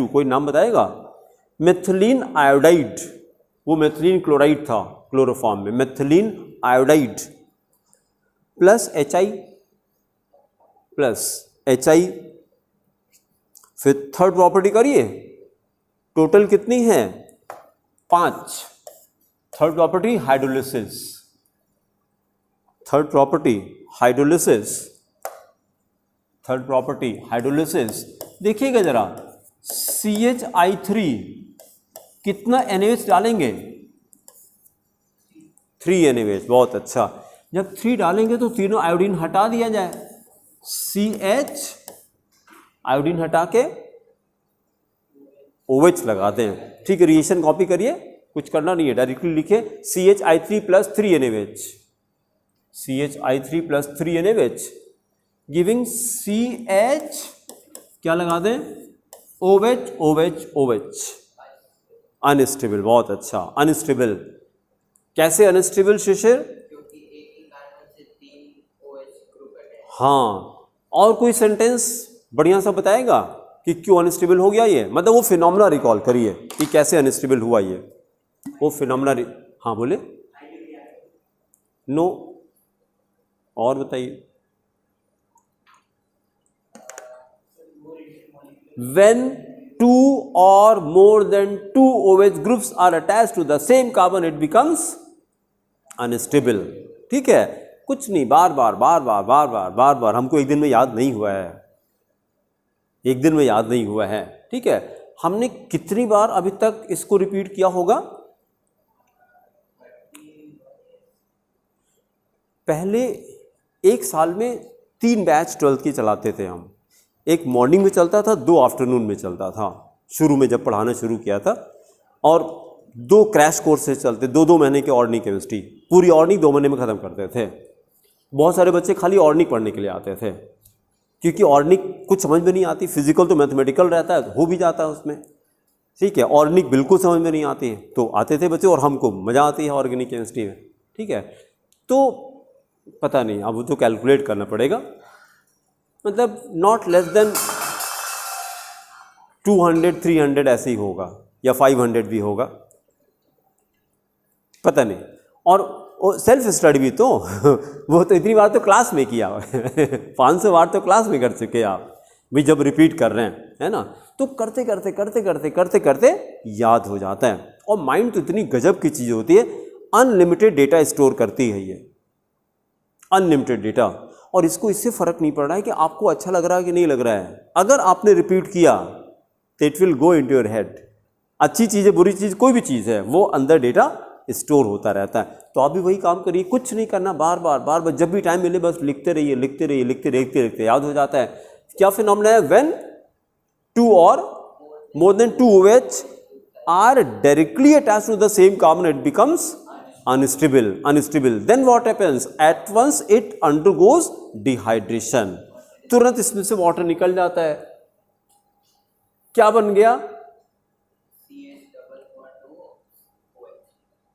कोई नाम बताएगा? Methylene iodide. वो मेथिलीन क्लोराइड था क्लोरोफॉर्म में. Methylene iodide plus HI. फिर थर्ड प्रॉपर्टी करिए. टोटल कितनी है? 5. Third property hydrolysis. देखिएगा जरा, CHI3 कितना NaOH डालेंगे? 3 NaOH. बहुत अच्छा. जब 3 डालेंगे तो तीनों आयोडीन हटा दिया जाए. CH आयोडीन हटा के OH लगाते हैं. ठीक है, रिएक्शन कॉपी करिए, कुछ करना नहीं है, डायरेक्टली लिखे CHI3 plus 3 NaOH. CHI3 plus 3 NaOH giving CH क्या लगा दें? OH. अनस्टेबल. बहुत अच्छा. अनस्टेबल. कैसे अनस्टेबल शिशिर? हाँ, और कोई सेंटेंस बढ़िया सा बताएगा कि क्यों अनस्टेबल हो गया ये? मतलब वो फिनोमेना रिकॉल करिए कि कैसे अनस्टेबल हुआ ये. वो फिनोमेना. हाँ बोले. नो, और बताइए. When 2 or more than 2 OH groups are attached to the same carbon, it becomes unstable. ठीक है, कुछ नहीं, बार बार. हमको एक दिन में याद नहीं हुआ है. ठीक है, हमने कितनी बार अभी तक इसको रिपीट किया होगा? पहले एक साल में 3 बैच 12th की चलाते थे हम. एक मॉर्निंग में चलता था, 2 आफ्टरनून में चलता था शुरू में जब पढ़ाना शुरू किया था, और 2 क्रैश कोर्सेज चलते, 2 महीने के ऑर्गेनिक केमिस्ट्री. पूरी ऑर्गेनिक 2 महीने में ख़त्म करते थे. बहुत सारे बच्चे खाली ऑर्गेनिक पढ़ने के लिए आते थे, क्योंकि ऑर्गेनिक कुछ समझ में नहीं आती, फिजिकल तो मैथमेटिकल रहता है, हो भी जाता है उसमें, ठीक है। ऑर्गेनिक बिल्कुल समझ में नहीं आती है, तो आते थे बच्चे और हमको मज़ा आती है ऑर्गेनिक केमिस्ट्री में, ठीक है। तो पता नहीं, अब वो तो कैलकुलेट करना पड़ेगा, मतलब नॉट लेस देन 200-300 ऐसे ही होगा, या 500 भी होगा, पता नहीं। और सेल्फ स्टडी भी तो वो तो इतनी बार तो क्लास में किया 500 बार तो क्लास में कर चुके आप भी, जब रिपीट कर रहे हैं, है ना। तो करते करते करते करते करते करते याद हो जाता है। और माइंड तो इतनी गजब की चीज़ होती है, अनलिमिटेड डेटा स्टोर करती है ये, अनलिमिटेड डेटा। और इसको इससे फ़र्क नहीं पड़ रहा है कि आपको अच्छा लग रहा है कि नहीं लग रहा है, अगर आपने रिपीट किया तो it will go into your head. अच्छी चीज़ है, बुरी चीज़, कोई भी चीज़ है, वो अंदर डेटा स्टोर होता रहता है। तो आप भी वही काम करिए, कुछ नहीं करना, बार बार बार बार जब भी टाइम मिले बस लिखते रहिए, लिखते रहिए, लिखते लिखते लिखते याद हो जाता है। क्या फिनोमेना है? When 2 or more than 2 OH are directly attached to the same carbon, it becomes unstable. Then what happens? At once it undergoes dehydration. तुरंत इसमें से वाटर निकल जाता है। क्या बन गया?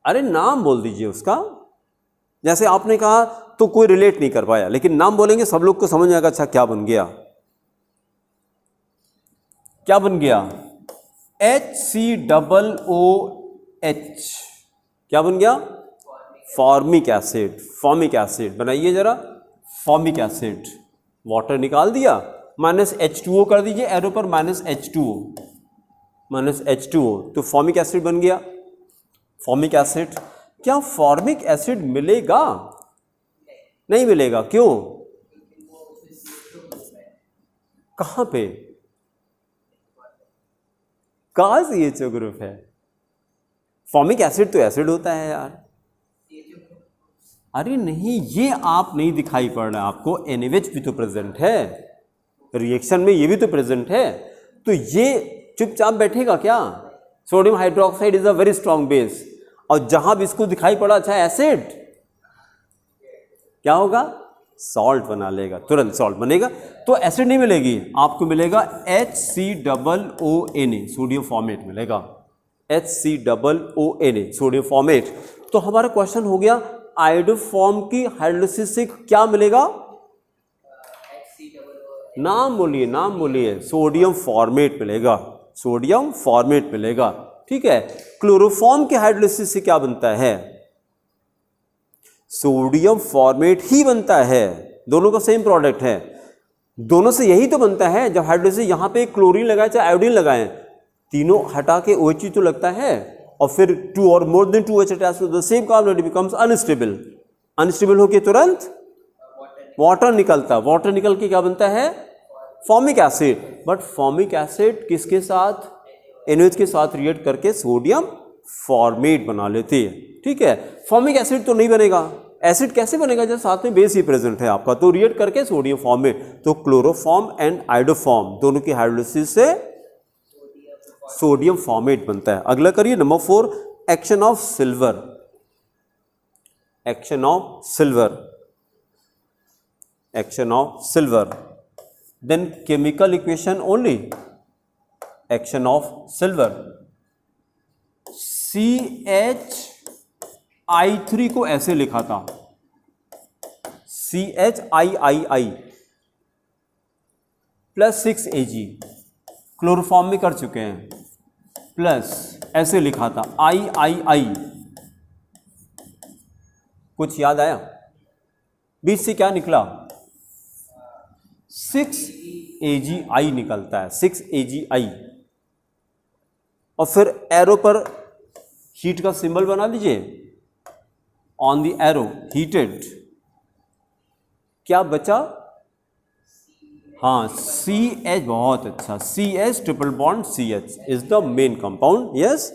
अरे नाम बोल दीजिए उसका, जैसे आपने कहा तो कोई रिलेट नहीं कर पाया, लेकिन नाम बोलेंगे सब लोग को समझ में आएगा, अच्छा क्या बन गया, क्या बन गया? HCOOH। क्या बन गया? Formic acid. फॉर्मिक एसिड बनाइए जरा, फॉर्मिक एसिड। वाटर निकाल दिया, -H2O कर दीजिए एरो पर, -H2O, -H2O, तो फॉर्मिक एसिड बन गया। फॉर्मिक एसिड, क्या फॉर्मिक एसिड मिलेगा? नहीं मिलेगा, क्यों? कहां पे? कहाँ से CHO ग्रुप है? फॉर्मिक एसिड तो एसिड होता है यार। अरे नहीं, ये आप नहीं दिखाई पड़ रहा है आपको, NaOH भी तो प्रेजेंट है रिएक्शन में, ये भी तो प्रेजेंट है, तो ये चुपचाप बैठेगा क्या? Sodium hydroxide is a very strong base, और जहां भी इसको दिखाई पड़ा अच्छा एसिड, क्या होगा? सॉल्ट बना लेगा, तुरंत सॉल्ट बनेगा। तो एसिड नहीं मिलेगी आपको, मिलेगा HCOONA, सोडियम फॉर्मेट मिलेगा, HCOONA, सोडियम फॉर्मेट। तो हमारा क्वेश्चन हो गया, आयोडोफॉर्म की हाइड्रोलिसिस से क्या मिलेगा? नाम बोलिए, नाम बोलिए। सोडियम फॉर्मेट मिलेगा, सोडियम फॉर्मेट मिलेगा, ठीक है। क्लोरोफॉर्म के हाइड्रोलिसिस से क्या बनता है? सोडियम फॉर्मेट ही बनता है, दोनों का सेम प्रोडक्ट है, दोनों से यही तो बनता है। जब हाइड्रोलिसिस यहाँ पे क्लोरीन लगाए चाहे आयोडीन लगाएं, तीनों हटा के OH तो लगता है, और फिर 2 or more than 2 OH attached to the same carbon, it becomes unstable। Unstable होके तुरंत वाटर निकलता, वाटर निकल के क्या बनता है? Formic acid. But formic acid किसके साथ? NaOH के साथ रिएक्ट करके सोडियम फॉर्मेट बना लेती है, ठीक है। फॉर्मिक एसिड तो नहीं बनेगा, एसिड कैसे बनेगा जब साथ में बेस ही प्रेजेंट है आपका, तो रिएक्ट करके सोडियम फॉर्मेट। तो क्लोरोफॉर्म एंड आयोडोफॉर्म दोनों की हाइड्रोलिसिस से सोडियम फॉर्मेट बनता है। अगला करिए number 4, action of silver. Action of silver, action of silver, then chemical equation only. Action of silver, CHI3 को ऐसे लिखा था, CHIII प्लस 6 Ag, क्लोरोफॉर्म में कर चुके हैं, प्लस ऐसे लिखा था III। कुछ याद आया? बीच से क्या निकला? 6 AgI निकलता है, 6 AgI। और फिर एरो पर हीट का सिंबल बना लीजिए, ऑन द एरो हीटेड, क्या बचा? हाँ, CH, बहुत अच्छा, CH triple bond CH is the main compound, yes,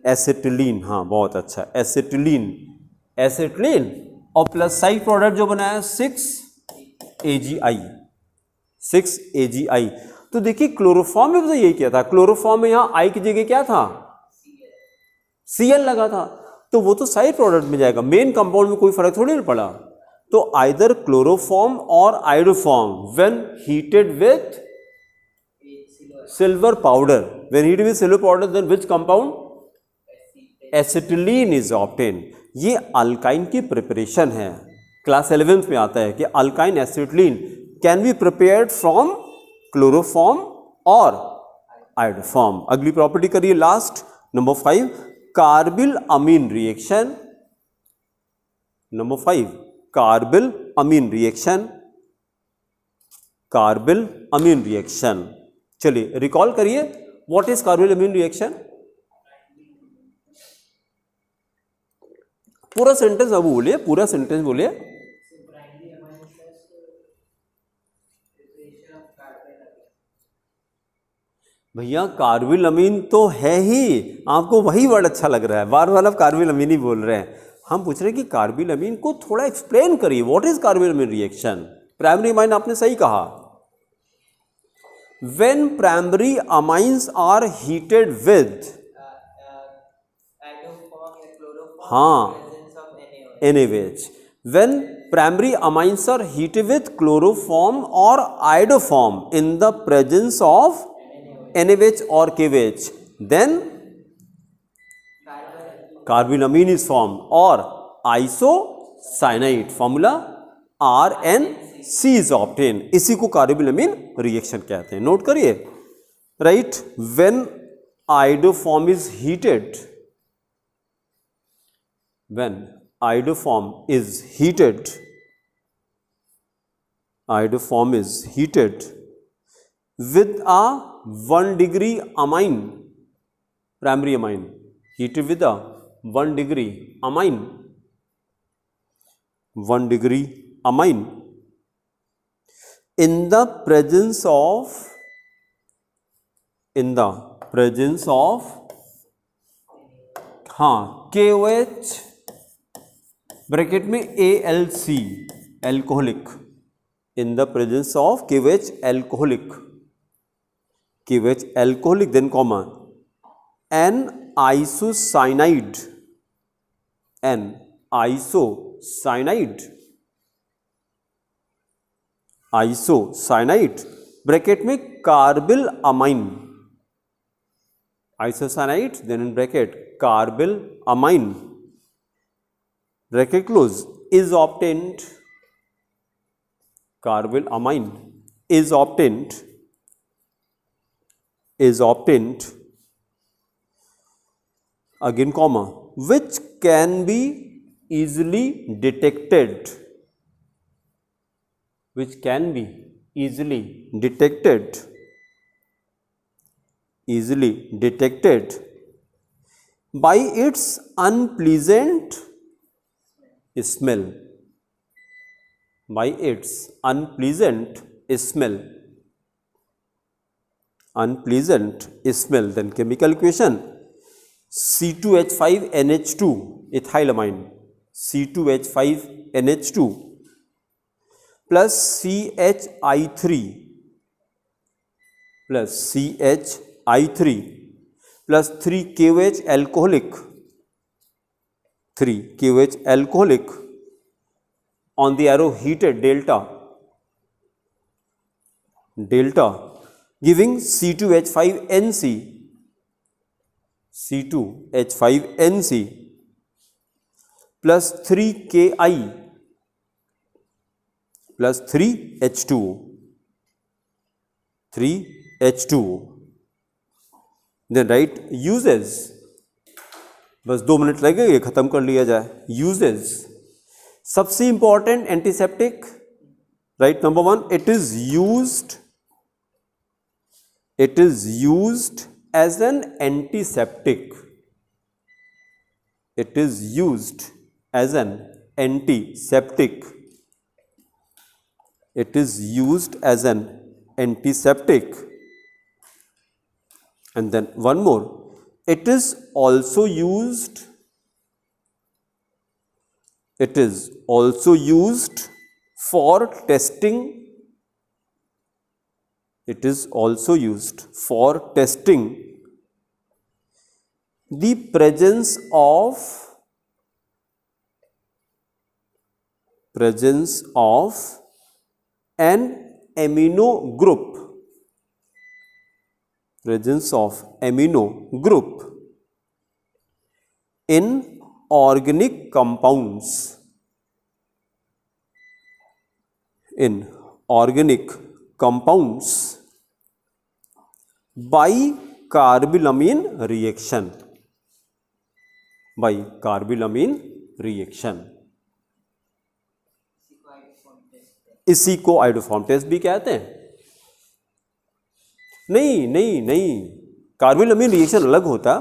acetylene, हाँ बहुत अच्छा, एसिटिलीन, एसिटिलीन, और प्लस साइड प्रोडक्ट जो बनाया 6 AgI, 6 AgI। तो देखिए क्लोरोफॉर्म में तो यही किया था, क्लोरोफॉर्म में यहाँ I की जगह क्या था? Cl लगा था, तो वो तो साइड प्रोडक्ट में जाएगा, मेन कंपाउंड में कोई फर्क थोड़ी नहीं पड़ा। तो आइदर क्लोरोफॉर्म और iodoform when heated with silver powder. When heated with silver powder, then which compound? Acetylene is obtained. ये अल्काइन की प्रिपरेशन है, क्लास 11th में आता है कि alkyne acetylene can be prepared from chloroform और आयोडोफॉर्म. अगली प्रॉपर्टी करिए last number 5, carbyl amine reaction. Number 5, carbyl amine reaction. Carbyl amine reaction. चलिए रिकॉल करिए, what is carbyl amine reaction. पूरा सेंटेंस अब बोलिए, पूरा सेंटेंस बोलिए. भैया कार्बिल अमीन तो है ही, आपको वही वर्ड अच्छा लग रहा है, बार बार आप कार्बिल अमीन ही बोल रहे हैं. हम पूछ रहे हैं कि कार्बिल अमीन को थोड़ा एक्सप्लेन करिए, what is carbyl amine reaction. Primary amine आपने सही कहा. When primary amines are heated with NaOH. When primary amines are heated with chloroform or iodoform in the presence of NaOH or KOH, then कार्बिलामीन is formed or isocyanide. Formula RNC is obtained. इसी को कार्बिलामीन reaction कहते हैं. Note करिए. Right, when iodoform is heated, when iodoform is heated, iodoform is heated with a 1 degree amine, primary amine, heated with a 1 degree amine, 1 degree amine in the presence of, in the presence of KOH bracket में ALC, alcoholic, in the presence of KOH alcoholic, KOH alcoholic, then comma, an isocyanide, an isocyanide, isocyanide bracket में carbyl amine, isocyanide, then in bracket carbyl amine, bracket close, is obtained, carbyl amine is obtained, is obtained, again comma, which can be easily detected, which can be easily detected, easily detected by its unpleasant smell, by its unpleasant smell, unpleasant smell. Then chemical equation C2H5NH2 ethylamine, C2H5NH2 plus CHI3 plus CHI3 plus 3KOH alcoholic, 3KOH alcoholic on the arrow heated delta, delta giving C2H5NC, C2H5NC plus 3Ki plus 3H2O, 3H2O. Then write uses, बस 2 minute लगेंगे, खत्म कर लिया जाए. uses, सबसे important antiseptic. Right, number 1, it is used as an antiseptic, it is used as an antiseptic, it is used as an antiseptic. And then one more, it is also used, it is also used for testing, it is also used for testing the presence of presence of an amino group, presence of amino group in organic compounds, in organic compounds by carbylamine reaction, by carbylamine reaction। इसी को iodoform test भी कहते हैं। नहीं, कार्बिलमीन reaction अलग होता,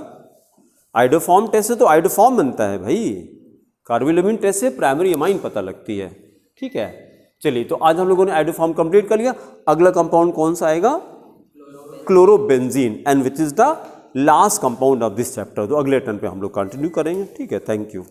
iodoform test से तो आइडोफॉर्म बनता है भाई, कार्बिलमीन टेस्ट से प्राइमरी अमाइन पता लगती है। ठीक है, चलिए तो आज हम लोगों ने आइडोफॉर्म कंप्लीट कर लिया। अगला कंपाउंड कौन सा आएगा? Chlorobenzene, and which is the last compound of this chapter. तो अगले टर्न पे हम लोग कंटिन्यू करेंगे। ठीक है, थैंक यू।